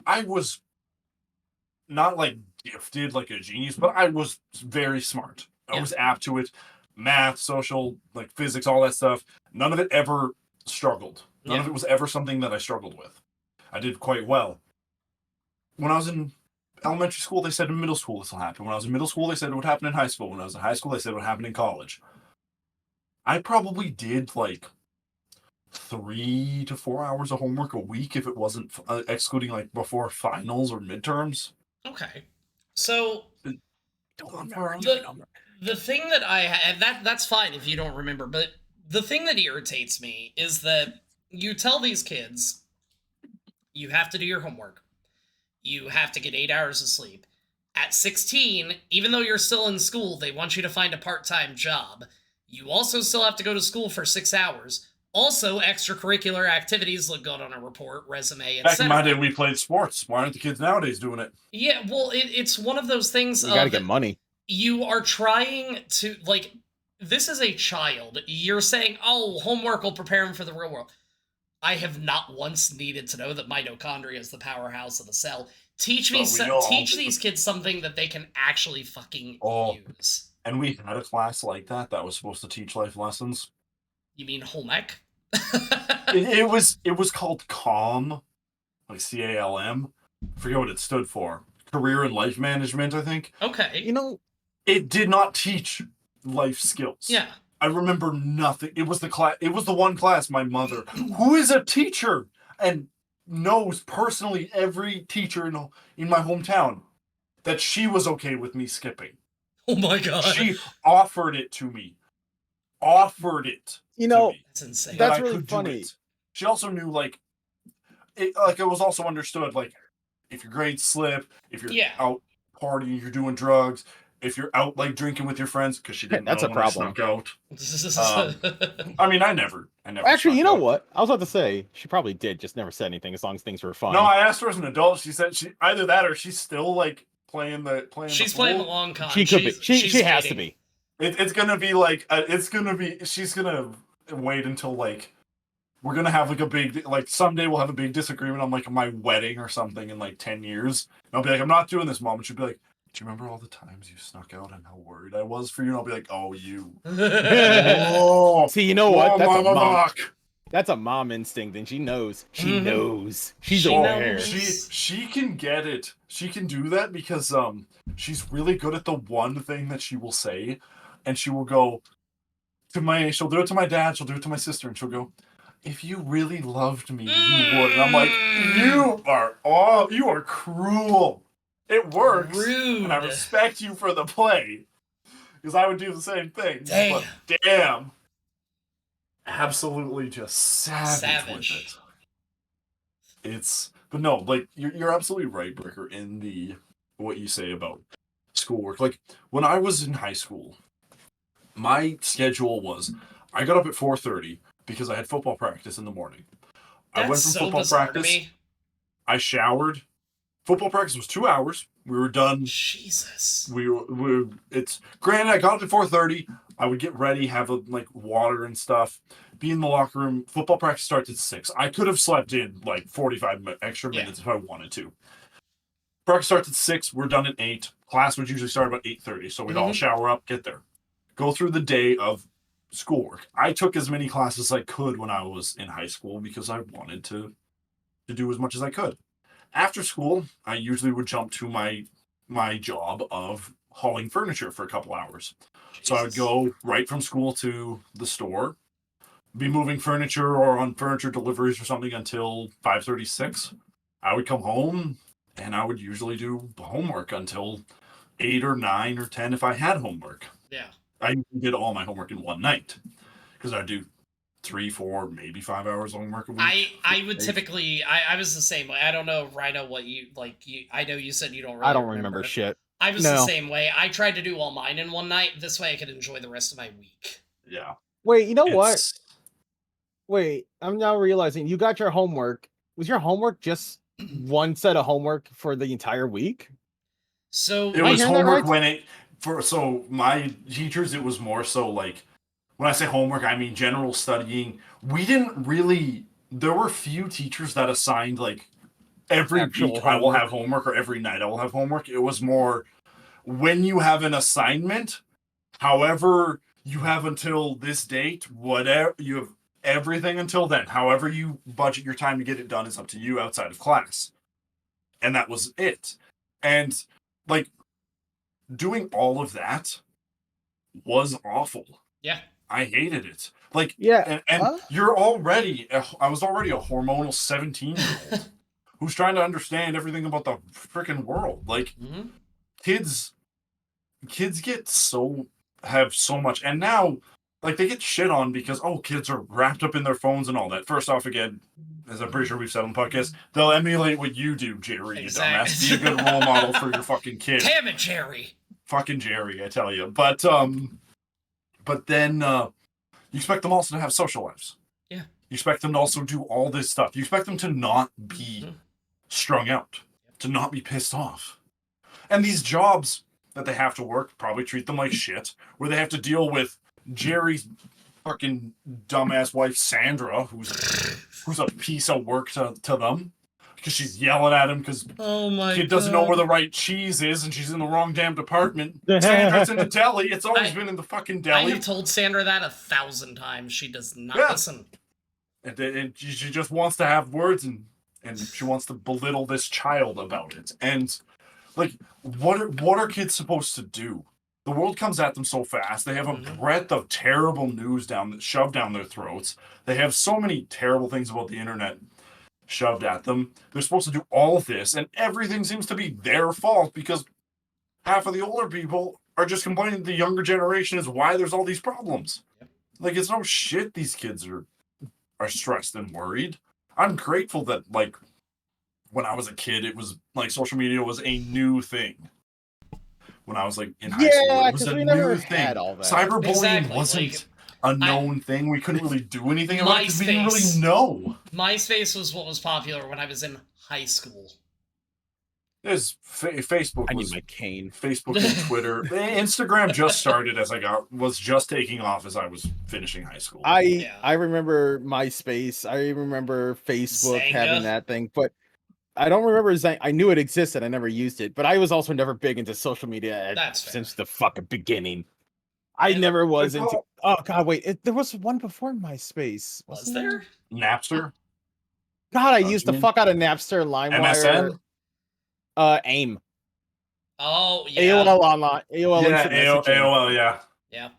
I was not like gifted like a genius, but I was very smart. I was apt to it. Math, social, like physics, all that stuff. None of it ever struggled. None of it was ever something that I struggled with. I did quite well. When I was in elementary school, they said in middle school this will happen. When I was in middle school, they said it would happen in high school. When I was in high school, they said it would happen in college. I probably did like 3 to 4 hours of homework a week if it wasn't excluding like before finals or midterms. Okay. So Don't the thing that and that's fine if you don't remember, but the thing that irritates me is that you tell these kids you have to do your homework. You have to get 8 hours of sleep. At 16, even though you're still in school, they want you to find a part-time job. You also still have to go to school for 6 hours. Also, extracurricular activities look good on a report, resume, Back in my day, etc. we played sports. Why aren't the kids nowadays doing it? Yeah, well, it's one of those things You gotta of get money. you are trying to, like, this is a child. You're saying, oh, homework will prepare him for the real world. I have not once needed to know that mitochondria is the powerhouse of the cell. Teach me, teach these kids something that they can actually fucking use. And we had a class like that was supposed to teach life lessons. You mean home ec? It was called CALM, like CALM. I forget what it stood for. Career and Life Management, I think. Okay. You know, It did not teach life skills. Yeah. I remember nothing. It was the class. It was the one class my mother, who is a teacher and knows personally every teacher in my hometown, that she was okay with me skipping. Oh my god. She offered it to me. Offered it. you know, to me, That's insane. That's I really could do funny. it. She also knew it was also understood, like, if your grades slip, if you're out partying, you're doing drugs, if you're out like drinking with your friends, because she didn't That's know a when I problem. snuck out. I mean, I never. Actually, you snuck know out. what? I was about to say she probably did, just never said anything as long as things were fine. No, I asked her as an adult. She said she either that or she's still like playing the She's pool. playing the long con. she could be. She she's has to dating. be. It's gonna be like she's gonna wait until like we're gonna have like a big like someday we'll have a big disagreement on like my wedding or something in like 10 years. And I'll be like, I'm not doing this, Mom. And she'll be like, do you remember all the times you snuck out and how worried I was for you? And I'll be like, oh, you. Oh, See, you know what? That's a Mama mom. Bach. That's a mom instinct, and she knows. She Mhm. knows. She's She aware. knows. She can get it. She can do that because she's really good at the one thing that she will say, and she will go she'll do it to my dad, she'll do it to my sister, and she'll go, if you really loved me, you would. And I'm like, you are cruel. It works. Rude. And I respect you for the play. Because I would do the same thing. Damn. But damn. Absolutely just savage. With it. But no, like you're absolutely right, Bricker, in what you say about schoolwork. Like when I was in high school, my schedule was I got up at 4:30 because I had football practice in the morning. I went from football practice. I showered. Football practice was 2 hours. We were done. Jesus. It's granted. I got up at 4:30. I would get ready, have like water and stuff, be in the locker room. Football practice starts at 6. I could have slept in like 45 extra minutes if I wanted to. Practice starts at 6. We're done at 8. Class would usually start about 8:30. So we'd all shower up, get there, go through the day of schoolwork. I took as many classes as I could when I was in high school because I wanted to do as much as I could. After school, I usually would jump to my job of hauling furniture for a couple hours. Jesus. So I would go right from school to the store, be moving furniture or on furniture deliveries or something until 5:36. I would come home and I would usually do homework until 8 or 9 or 10 if I had homework. Yeah. I did all my homework in one night because I'd do 3, 4, maybe 5 hours of homework a week. I would typically I was the same way. I don't know, Rhino, what you like. I know you said you don't. Really I don't remember shit. I was the same way. I tried to do all mine in one night. This way, I could enjoy the rest of my week. Yeah. Wait, you know what? Wait, I'm now realizing you got your homework. Was your homework just one set of homework for the entire week? So it was homework so my teachers, it was more so like when I say homework, I mean general studying. We didn't really. There were few teachers that assigned like every week I will have homework or every night I will have homework. It was more when you have an assignment, however you have until this date, whatever you have everything until then. However you budget your time to get it done is up to you outside of class. And that was it. And like doing all of that was awful. Yeah. I hated it. Like, yeah. And I was already a hormonal 17-year-old who's trying to understand everything about the freaking world. Like, kids have so much, and now, like, they get shit on because, kids are wrapped up in their phones and all that. First off, again, as I'm pretty sure we've said on the podcast, they'll emulate what you do, Jerry, exactly. you dumbass. Be a good role model for your fucking kid. Damn it, Jerry. Fucking Jerry, I tell you. But then you expect them also to have social lives. Yeah. You expect them to also do all this stuff. You expect them to not be strung out, to not be pissed off. And these jobs that they have to work probably treat them like shit, where they have to deal with Jerry's fucking dumbass wife, Sandra, who's a piece of work to them. Because she's yelling at him because kid doesn't know where the right cheese is and she's in the wrong damn department. Sandra's in the deli. It's always been in the fucking deli. I have told Sandra that 1,000 times. She does not listen. And she just wants to have words and she wants to belittle this child about it. And like, what are kids supposed to do? The world comes at them so fast. They have a breadth of terrible news shoved down their throats. They have so many terrible things about the internet shoved at them. They're supposed to do all this, and everything seems to be their fault because half of the older people are just complaining to the younger generation is why there's all these problems. Yep. Like, it's no shit these kids are stressed and worried. I'm grateful that, like, when I was a kid, it was like social media was a new thing. When I was like in high school, it was a new thing. Cyberbullying wasn't a known thing. We couldn't really do anything about it because we didn't really know. MySpace was what was popular when I was in high school. There's Facebook I need was my cane. Facebook and Twitter. Instagram just started as was just taking off as I was finishing high school. I remember MySpace. I remember Facebook having Zanga. that thing, but I don't remember Zang. I knew it existed. I never used it, but I was also never big into social media That's fair. since the fucking beginning. I And- never was Like, into. Oh god, wait! There was one before MySpace. Was wasn't there? Napster, God, I Oh, used you the mean fuck out of Napster, LimeWire, MSN. AIM, Oh yeah. AOL online, AOL Yeah, Instant Messaging. AOL. Yeah, Yeah.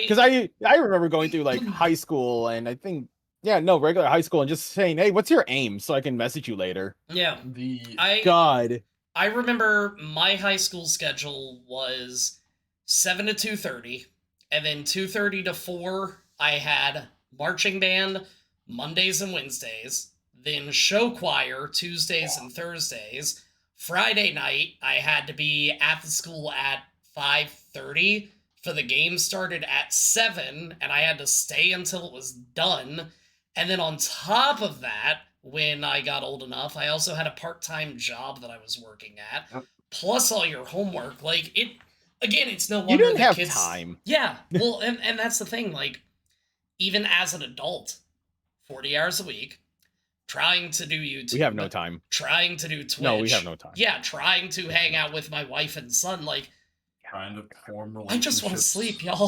Because I remember going through like high school and I think regular high school and just saying, hey, what's your aim so I can message you later. Yeah. the God. I remember my high school schedule was 7 to 2:30, and then 2:30 to 4 I had marching band Mondays and Wednesdays, then show choir Tuesdays and Thursdays. Friday night I had to be at the school at 5:30 for the game started at 7 and I had to stay until it was done. And then on top of that, when I got old enough, I also had a part-time job that I was working at. Yep. Plus all your homework. Like it again, it's no wonder You didn't that have kids time. Yeah. Well, and that's the thing, like even as an adult, 40 hours a week, trying to do YouTube. We have no time. Trying to do Twitch. No, we have no time. Yeah, trying to hang out with my wife and son, like trying to form I just want to relationships, sleep, y'all.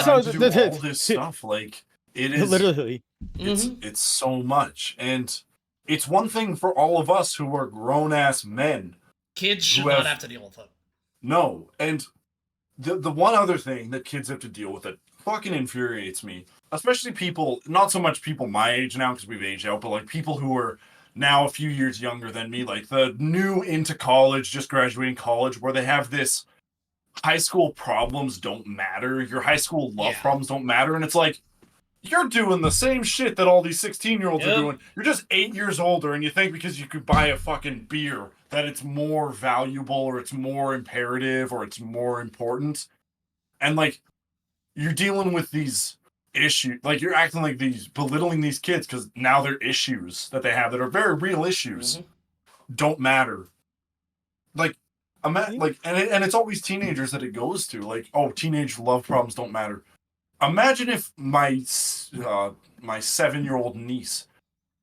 trying to do all this stuff. Like it is Literally. Mhm. it's so much, and it's one thing for all of us who are grown ass men. Kids should Who not have- have to deal with it. No, and the one other thing that kids have to deal with that fucking infuriates me, especially people, not so much people my age now because we've aged out, but like people who are now a few years younger than me, like the new into college, just graduating college, where they have this high school problems don't matter, your high school love Yeah. problems don't matter, and it's like you're doing the same shit that all these 16-year-olds Yep. are doing. You're just 8 years older, and you think because you could buy a fucking beer that it's more valuable or it's more imperative or it's more important. And like you're dealing with these issues, like you're acting like these, belittling these kids because now their issues that they have that are very real issues Mhm. don't matter. Like, and it's always teenagers that it goes to. Like, oh, teenage love problems don't matter. Imagine if my 7-year-old niece,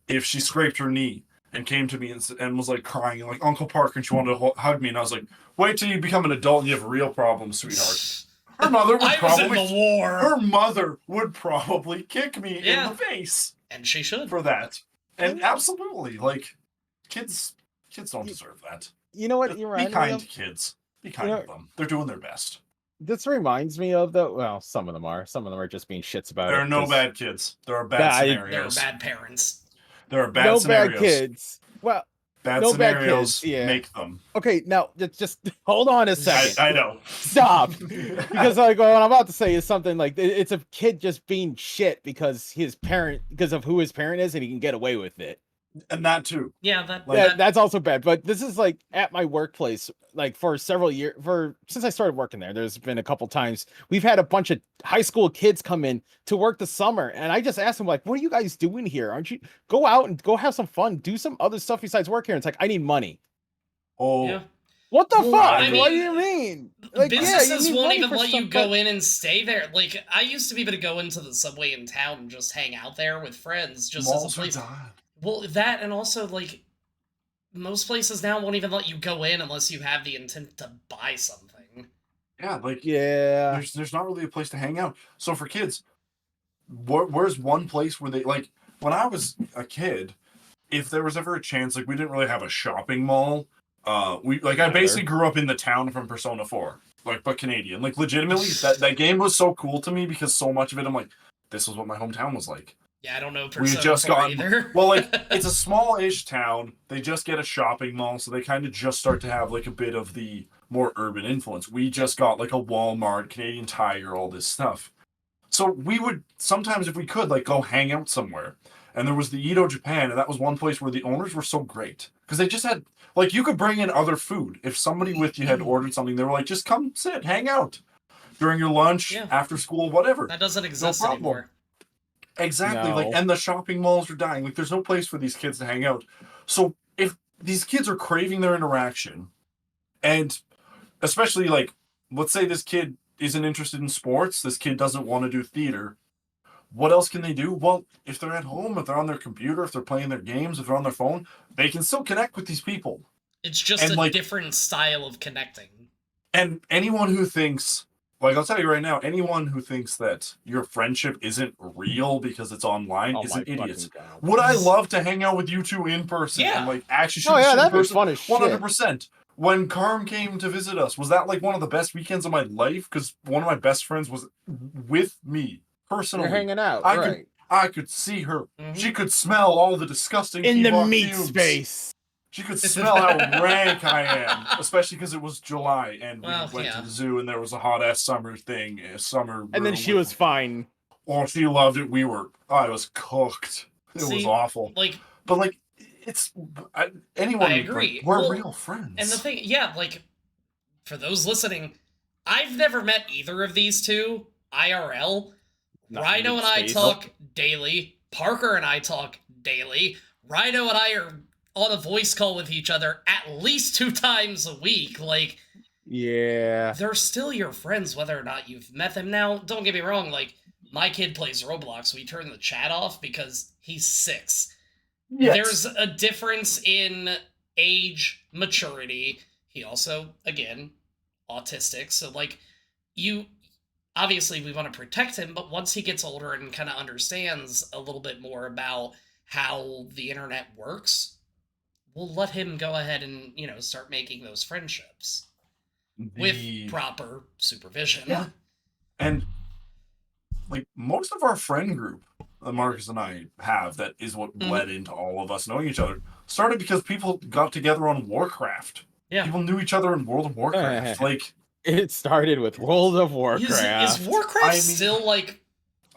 if she scraped her knee and came to me and was like crying, like Uncle Parker, and she wanted to hug me, and I was like, "Wait till you become an adult and you have real problems, sweetheart." Her mother would I was in probably, the war, her mother would probably kick me in Yeah. the face and she should. for that. And absolutely, like, kids don't deserve that. You know what? Just You're be right. kind to kids. Be kind You know- to them. They're doing their best. This reminds me of the well, some of them are. Some of them are just being shits about it. There are no 'cause bad kids. There are bad Bad- They're scenarios. bad parents. There are bad no scenarios. bad kids. Well, Bad no bad scenarios kids, yeah. make them. okay, now just hold on a second. I know. Stop. Because like what I'm about to say is something like it's a kid just being shit because of who his parent is and he can get away with it. And that too. Yeah, that, Like, that That's also bad. But this is like at my workplace, like for several years, since I started working there's been a couple times we've had a bunch of high school kids come in to work the summer, and I just asked them like, "What are you guys doing here? Aren't you go out and go have some fun, do some other stuff besides work here?" And it's like, I need money. Oh, yeah. What the Well, fuck? I What do mean, you mean? Like, yeah, you businesses need won't money even for let you stuff, go but- in and stay there. Like I used to be able to go into the subway in town and just hang out there with friends, just as malls a are place. dying. Well, that and also like most places now won't even let you go in unless you have the intent to buy something. Yeah, like Yeah. there's not really a place to hang out. So for kids, where's one place where they like when I was a kid, if there was ever a chance, like we didn't really have a shopping mall. I basically grew up in the town from Persona 4, like but Canadian. Like legitimately, that game was so cool to me because so much of it, I'm like, this was what my hometown was like. Yeah, I don't know We Persona just 4 got either. well, like it's a small-ish town. They just get a shopping mall, so they kind of just start to have like a bit of the more urban influence. We just got like a Walmart, Canadian Tire, all this stuff. So we would sometimes, if we could, like go hang out somewhere. And there was the Edo Japan, and that was one place where the owners were so great because they just had like you could bring in other food. If somebody with you had ordered something, they were like, just come sit, hang out during your lunch, Yeah. after school, whatever. That doesn't exist problem. anymore. Exactly. Like, No. and the shopping malls are dying. Like, there's no place for these kids to hang out. So if these kids are craving their interaction, and especially like, let's say this kid isn't interested in sports, this kid doesn't want to do theater. What else can they do? Well, if they're at home, if they're on their computer, if they're playing their games, if they're on their phone, they can still connect with these people. It's just And, a like- different style of connecting. And anyone who thinks, like, I'll tell you right now, anyone who thinks that your friendship isn't real because it's online Oh is my an idiot. fucking God. Would I love to hang out with you two in person Yeah. and like actually shoot Oh the yeah, shit in that'd be person? fun as shit. 100%. When Carm came to visit us, was that like one of the best weekends of my life? Because one of my best friends was with me personally. You're hanging out, I right? I could see her. Mhm. She could smell all the disgusting In the Evoc meat fumes. space. She could smell how rank I am, especially because it was July and we Well, went yeah. to the zoo and there was a hot ass summer thing, summer. And then room she with- was fine. Oh, she loved it. I was cooked. It was See, awful. Like, But like, anyone. I like, agree. we're Well, real friends. and the thing, yeah, like, for those listening, I've never met either of these two IRL. Not Rhino meat and I space. talk daily. Parker and I talk daily. Rhino and I are on a voice call with each other at least 2 times a week. Like, Yeah. they're still your friends whether or not you've met them. Now, don't get me wrong, like, my kid plays Roblox. We turn the chat off because he's 6. Yes. There's a difference in age, maturity. He also, again, autistic. So, like, obviously we want to protect him, but once he gets older and kind of understands a little bit more about how the internet works, we'll let him go ahead and, start making those friendships with proper supervision. Yeah. And like most of our friend group that Marcus and I have, that is what Mhm. led into all of us knowing each other, started because people got together on Warcraft. Yeah. People knew each other in World of Warcraft. Like, It started with World of Warcraft. Is Warcraft I mean- still, like,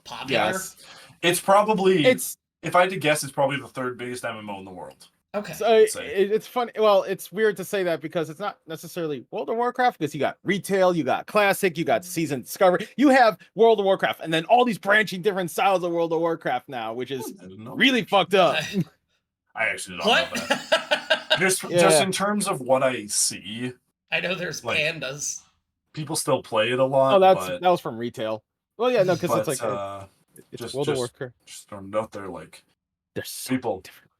popular? Yes. it's probably, It's if I had to guess, it's probably the 3rd biggest MMO in the world. Okay. so I'd say. it's funny. Well, it's weird to say that because it's not necessarily World of Warcraft, because you got retail, you got classic, you got season discovery, you have World of Warcraft, and then all these branching different styles of World of Warcraft now, which is I didn't know. really fucked up. I actually don't What? know that. Just Yeah. in terms of what I see, I know there's Like, pandas. people still play it a lot. Oh, but, that was from retail. Well, yeah, no, because but, it's like it's just- World of just- Warcraft. just throwing it out there, like, There's so people, different.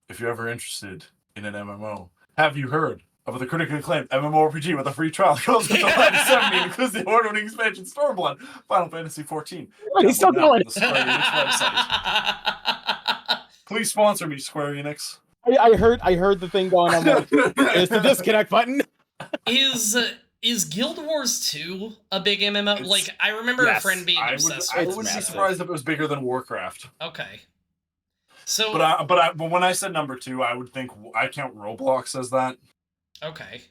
if you're ever interested in an MMO, have you heard of the critically acclaimed MMORPG with a free trial? It goes until July 17, includes the award-winning expansion Stormblood, Final Fantasy 14. Wait, he's still Download now going. from the Square Enix website. Please sponsor me, Square Enix. I heard the thing going on. Like, it's the disconnect button. Is Guild Wars 2 a big MMO? It's- Like, I remember a Yes, friend being I obsessed would with be massive. surprised if it was bigger than Warcraft. Okay. So, But when I said number 2, I would think I count Roblox as that. okay.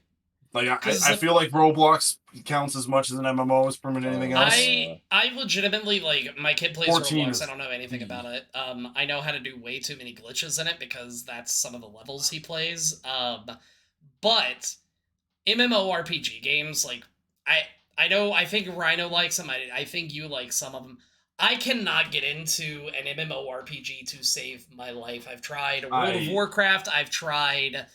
Like, 'Cause I feel like Roblox counts as much as an MMO as pretty much anything else. I legitimately, like, my kid plays 14 Roblox. is- I don't know anything about it. I know how to do way too many glitches in it because that's some of the levels he plays. But MMORPG games, like, I think Rhino likes them. I think you like some of them. I cannot get into an MMORPG to save my life. I've tried World of Warcraft. I've tried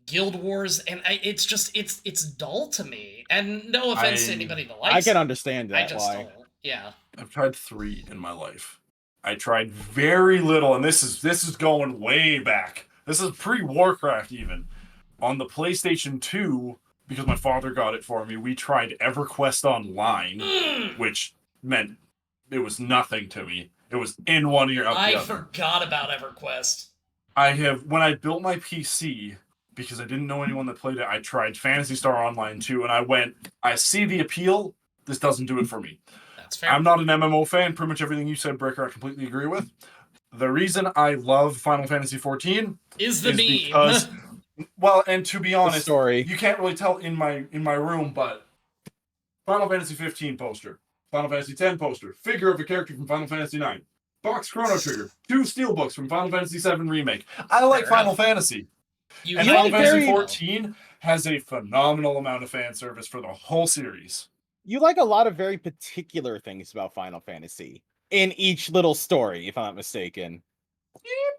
Guild Wars, and it's dull to me. And no offense to anybody that likes I can it. understand I that. just Why? don't. Yeah. I've tried 3 in my life. I tried very little, and this is going way back. This is pre-Warcraft even. On the PlayStation 2, because my father got it for me, we tried EverQuest Online, which meant it was nothing to me. It was in one ear, out the I other. forgot about EverQuest. When I built my PC, because I didn't know anyone that played it, I tried Phantasy Star Online 2, and I see the appeal, this doesn't do it for me. That's fair. I'm not an MMO fan. Pretty much everything you said, Breaker, I completely agree with. The reason I love Final Fantasy 14 is the is meme. because, well, and to be The honest, story. you can't really tell in my room, but Final Fantasy 15 poster, Final Fantasy 10 poster, figure of a character from Final Fantasy 9, box Chrono Trigger, 2 steelbooks from Final Fantasy 7 remake. I like Fair Final enough. Fantasy, You and You Final like Fantasy very- 14 has a phenomenal amount of fan service for the whole series. You like a lot of very particular things about Final Fantasy in each little story, if I'm not mistaken.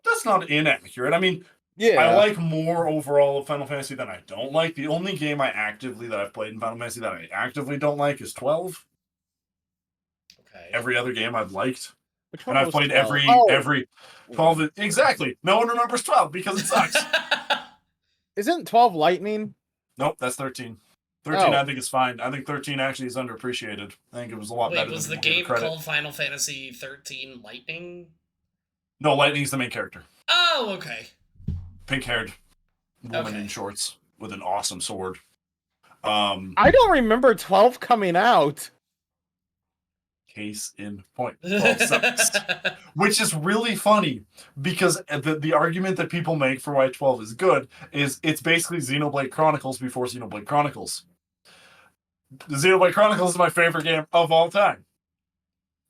That's not inaccurate. I mean, Yeah. I like more overall of Final Fantasy than I don't like. The only game that I've played in Final Fantasy that I actively don't like is 12. Okay. Every other game I've liked. Which one And I've was played 12? every 12. Exactly. No one remembers 12 because it sucks. Isn't 12 Lightning? Nope, that's 13. 13 Oh. I think is fine. I think 13 actually is underappreciated. I think it was a lot better Wait, was than the people give it game credit. called Final Fantasy 13 Lightning? No, Lightning's the main character. Oh, okay. Pink-haired woman Okay. in shorts with an awesome sword. I don't remember 12 coming out. Case in point. 12 sucks. Which is really funny because the argument that people make for why 12 is good is it's basically Xenoblade Chronicles before Xenoblade Chronicles. The Xenoblade Chronicles is my favorite game of all time.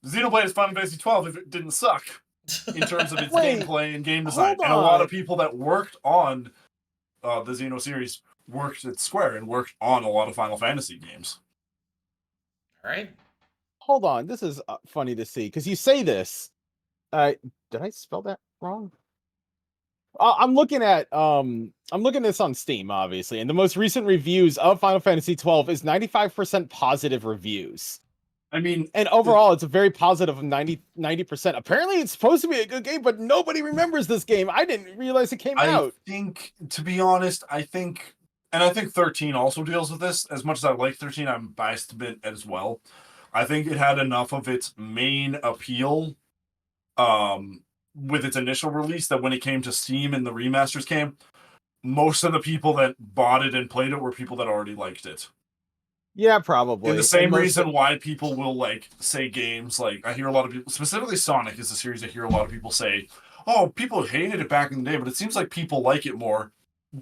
Xenoblade is Final Fantasy 12 if it didn't suck in terms of its Wait, gameplay and game design. hold And a lot on. of people that worked on the Xeno series worked at Square and worked on a lot of Final Fantasy games. All right. Hold on, this is funny to see because you say this. Did I spell that wrong? I'm looking at this on Steam, obviously, and the most recent reviews of Final Fantasy 12 is 95% positive reviews. I mean, And overall, it's a very positive 90%. Apparently, it's supposed to be a good game, but nobody remembers this game. I didn't realize it came I out. think, to be honest, I think 13 also deals with this. As much as I like 13, I'm biased a bit as well. I think it had enough of its main appeal with its initial release that when it came to Steam and the remasters came, most of the people that bought it and played it were people that already liked it. Yeah, probably. And the same And most reason why people will like say games like I hear a lot of people, specifically Sonic is a series I hear a lot of people say, oh, people hated it back in the day, but it seems like people like it more.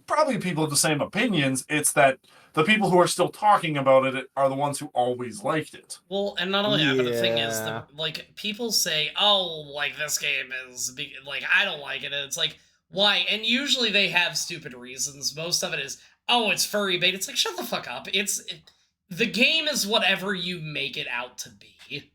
Probably people have the same opinions. It's that the people who are still talking about it are the ones who always liked it. Well, and not only that, but the thing is, Yeah. like, people say, oh, like, this game is, like, I don't like it, and it's like, why? And usually they have stupid reasons. Most of it is, oh, it's furry bait. It's like, shut the fuck up. The game is whatever you make it out to be.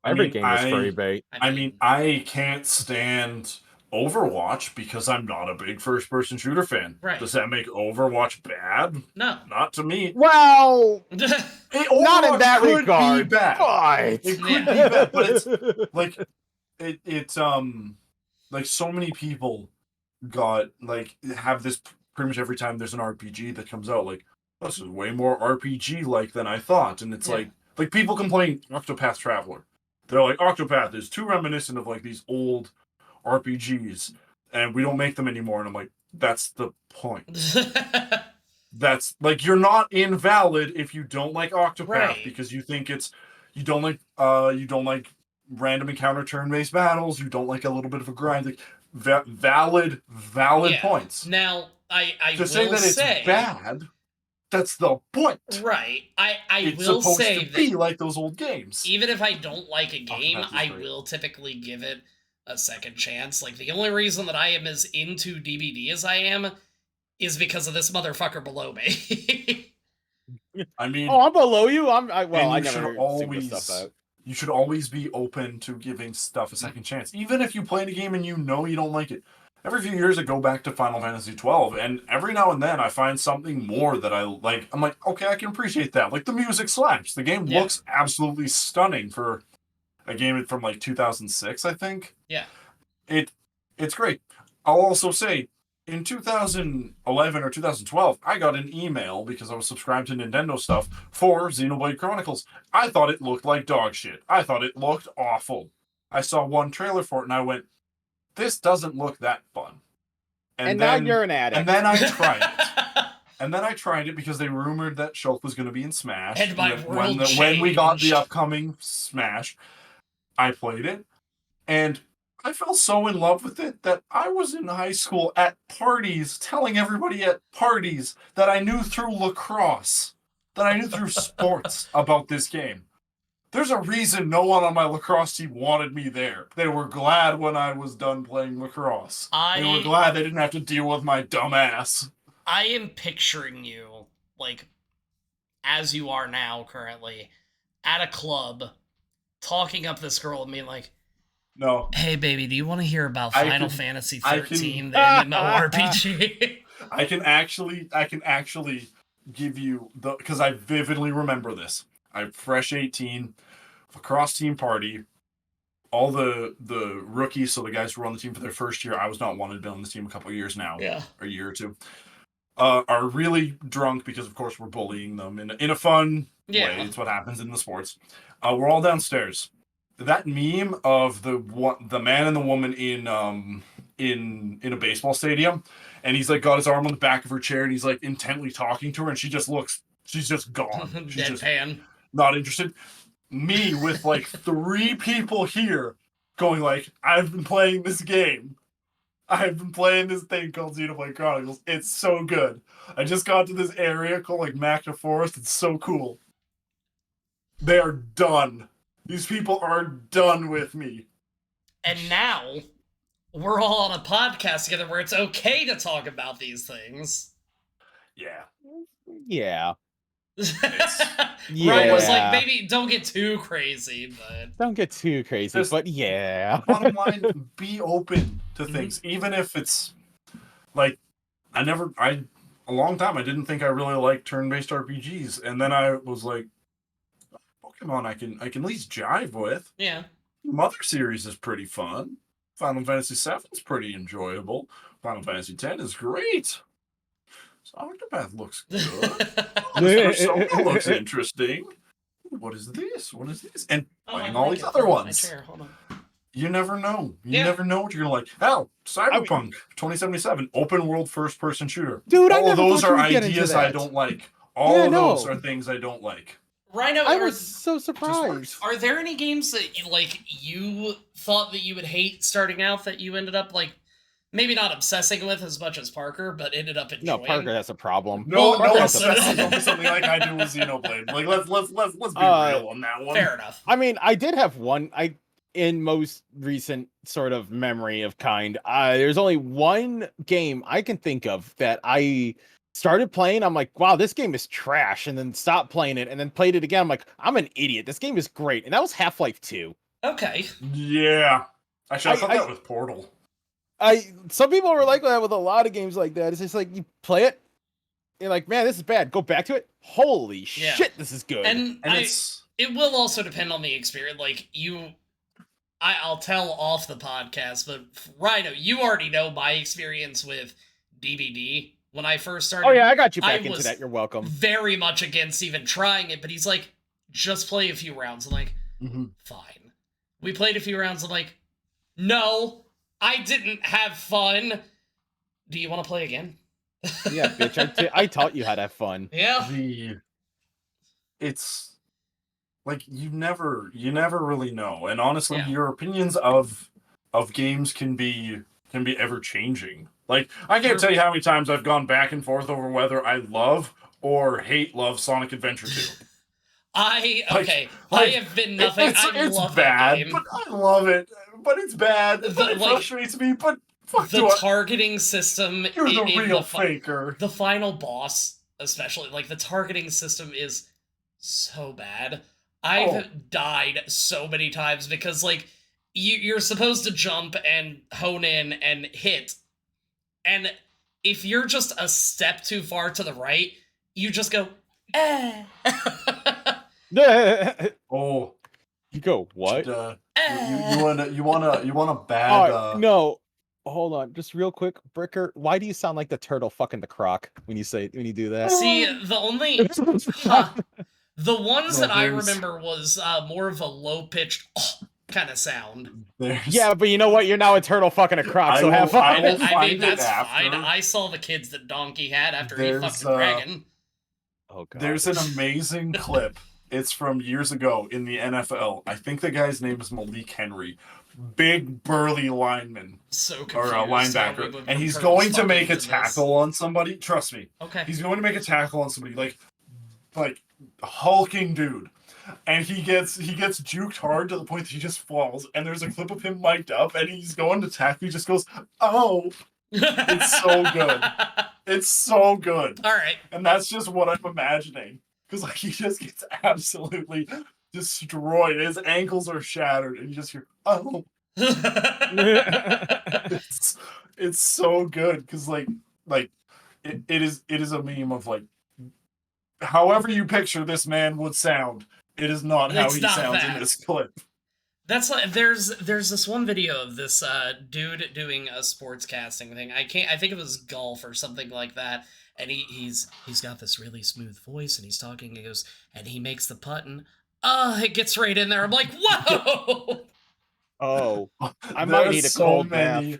Every game is furry bait. I mean, I can't stand Overwatch because I'm not a big first-person shooter fan. Right. Does that make Overwatch bad? No. Not to me. Well, not in Overwatch that could regard. be bad. But It could Yeah. be bad, but it's like it's like so many people got like have this pretty much every time there's an RPG that comes out, like, this is way more RPG like than I thought. And it's Yeah. like people complain Octopath Traveler. They're like, Octopath is too reminiscent of like these old RPGs and we don't make them anymore. And I'm like, that's the point. That's like, you're not invalid if you don't like Octopath Right. because you think you don't like random encounter turn-based battles, you don't like a little bit of a grind. Like, valid Yeah. points. Now, I To will say that it's bad, that's the point. Right. I It's will supposed say to that be like those old games. even if I don't like a game, Octopath is I great. will typically give it a second chance. Like, the only reason that I am as into DBD as I am is because of this motherfucker below me. I mean, I'm below you. I and never you should figured always stuff out. you should always be open to giving stuff a second chance, even if you play the game and you know you don't like it. Every few years I go back to Final Fantasy 12, and every now and then I find something more that I like. I'm like, okay, I can appreciate that. Like, the music slaps. The game Yeah. looks absolutely stunning for a game from like 2006, I think. Yeah. It's great. I'll also say, in 2011 or 2012, I got an email because I was subscribed to Nintendo stuff for Xenoblade Chronicles. I thought it looked like dog shit. I thought it looked awful. I saw one trailer for it and I went, this doesn't look that fun. And now you're an addict. And then I tried it. And then I tried it because they rumored that Shulk was going to be in Smash. And my world when we got the changed. upcoming Smash, I played it. And I fell so in love with it that I was in high school at parties telling everybody at parties that I knew through lacrosse, that I knew through sports about this game. There's a reason no one on my lacrosse team wanted me there. They were glad when I was done playing lacrosse. They were glad they didn't have to deal with my dumb ass. I am picturing you, like, as you are now currently, at a club, talking up this girl and being like, No, Hey, baby, do you want to hear about I Final can- Fantasy I can- 13, the MMORPG? I can actually give you because I vividly remember this. I'm fresh 18, across team party. All the rookies, so the guys who were on the team for their first year, I was not one, had been on the team a couple of years now, Yeah. a year or two, are really drunk because, of course, we're bullying them in a fun Yeah. way. It's what happens in the sports. We're all downstairs. That meme of the man and the woman in a baseball stadium, and he's like got his arm on the back of her chair, and he's like intently talking to her, and she's just gone. She's just Deadpan. not interested. Me with like 3 people here going like, I've been playing this game. I've been playing this thing called Xenoblade Chronicles. It's so good. I just got to this area called like Macna Forest. It's so cool. They are done. These people are done with me. And now, we're all on a podcast together where it's okay to talk about these things. Yeah. Yeah. Ryan was like, Yeah. maybe don't get too crazy, but Don't get too crazy, Just- but yeah. Bottom line, be open to Mhm. things. Even if it's like a long time I didn't think I really liked turn-based RPGs. And then I was like, Pokemon I can at least jive with. yeah. Mother series is pretty fun. Final Fantasy VII is pretty enjoyable. Final Fantasy X is great. Octopath looks good. Persona looks interesting. What is this? What is this? And playing all these other ones. Hold on. You never know. You Yeah. never know what you're gonna like. Hell, Cyberpunk 2077, open world first person shooter. Dude, I All of never those thought you are would get into ideas I that. don't like. All Yeah, of those no. are things I don't like. Rhino, I are, was so surprised. are there any games that you thought that you would hate starting out that you ended up like maybe not obsessing with as much as Parker, but ended up enjoying? No, Parker, that's a problem. No, Well, no, that's- obsessing over something like I do with Xenoblade. Like let's be real on that one. Fair enough. I mean, I did have one. In most recent sort of memory of kind, there's only one game I can think of that I started playing. I'm like, wow, this game is trash, and then stopped playing it, and then played it again. I'm like, I'm an idiot. This game is great, and that was Half-Life 2. Okay. Yeah. Actually, I thought I- that with Portal. Some people were like that with a lot of games like that. It's just like you play it, you're like, man, this is bad. Go back to it. Holy Yeah. shit, this is good. And And it will also depend on the experience. Like I'll tell off the podcast, but Rhino, you already know my experience with DBD when I first started. Oh yeah, I got you I back into was that. You're welcome. Very much against even trying it, but he's like, just play a few rounds. I'm like, Mhm. fine. We played a few rounds. I'm like, no, I didn't have fun. Do you want to play again? Yeah, bitch. I taught you how to have fun. Yeah. It's like you never really know. And honestly, Yeah. your opinions of games can be ever changing. Like I can't tell you how many times I've gone back and forth over whether I love or love Sonic Adventure 2. I have been nothing. I it's love bad, that game. but I love it. But it's bad. But it like, frustrates me. But fuck, The targeting system you're the in real the faker. the final boss, especially, like the targeting system is so bad. I've died so many times because like you're supposed to jump and hone in and hit, and if you're just a step too far to the right, you just go eh. Oh, You go, what? you want a bad? No. Hold on, just real quick, Bricker. Why do you sound like the turtle fucking the croc when you do that? See, the only the ones No, that I there's- remember was more of a low pitched kind of sound. There's, Yeah, but you know what? You're now a turtle fucking a croc, I so have will- fun. I will I mean, find it that's after. fine. I saw the kids that Donkey had after he There's, fucked a dragon. Oh god. There's an amazing clip. It's from years ago in the NFL. I think the guy's name is Malik Henry. Big burly lineman So or confused. a how we linebacker, would and he's refer going to fucking make a this. tackle on somebody. Trust me, Okay. he's going to make a tackle on somebody like hulking dude, and he gets juked hard to the point that he just falls. And there's a clip of him mic'd up, and he's going to tackle. He just goes, "Oh, It's so good. it's so good." All right. And that's just what I'm imagining. Because like he just gets absolutely destroyed. His ankles are shattered, and you just hear, "Oh." It's so good because it is a meme of like however you picture this man would sound, it is not how It's he not sounds that. in this clip. That's like there's this one video of this dude doing a sports casting thing. I think it was golf or something like that. And he's got this really smooth voice and he's talking, he goes, and he makes the putt and it gets right in there. I'm like, whoa! Oh, I might need a cold bath.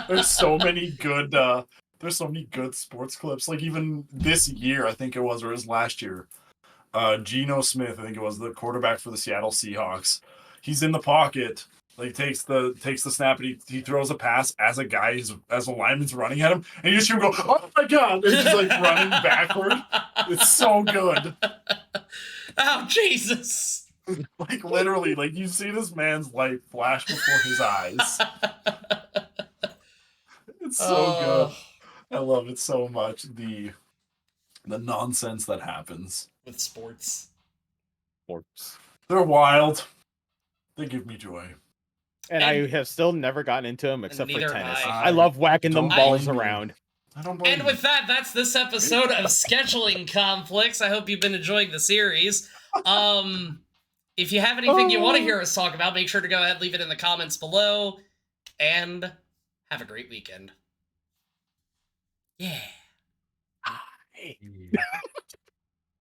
There's so many good there's so many good sports clips. Like even this year, I think it was, or it was last year. Geno Smith, I think it was, the quarterback for the Seattle Seahawks. He's in the pocket, like takes the snap and he throws a pass as a lineman's running at him, and you just hear him go, "Oh my god!" And he's like running backward. It's so good. Oh Jesus! Like literally, like you see this man's life flash before his eyes. It's so good. I love it so much. The nonsense that happens With sports. They're wild. They give me joy. And I have still never gotten into them except for neither have tennis. I. I love whacking them Don't balls blame you. around. I don't blame And you. with that, that's this episode of Scheduling Conflicts. I hope you've been enjoying the series. If you have anything you want to hear us talk about, make sure to go ahead, leave it in the comments below, and have a great weekend. Yeah.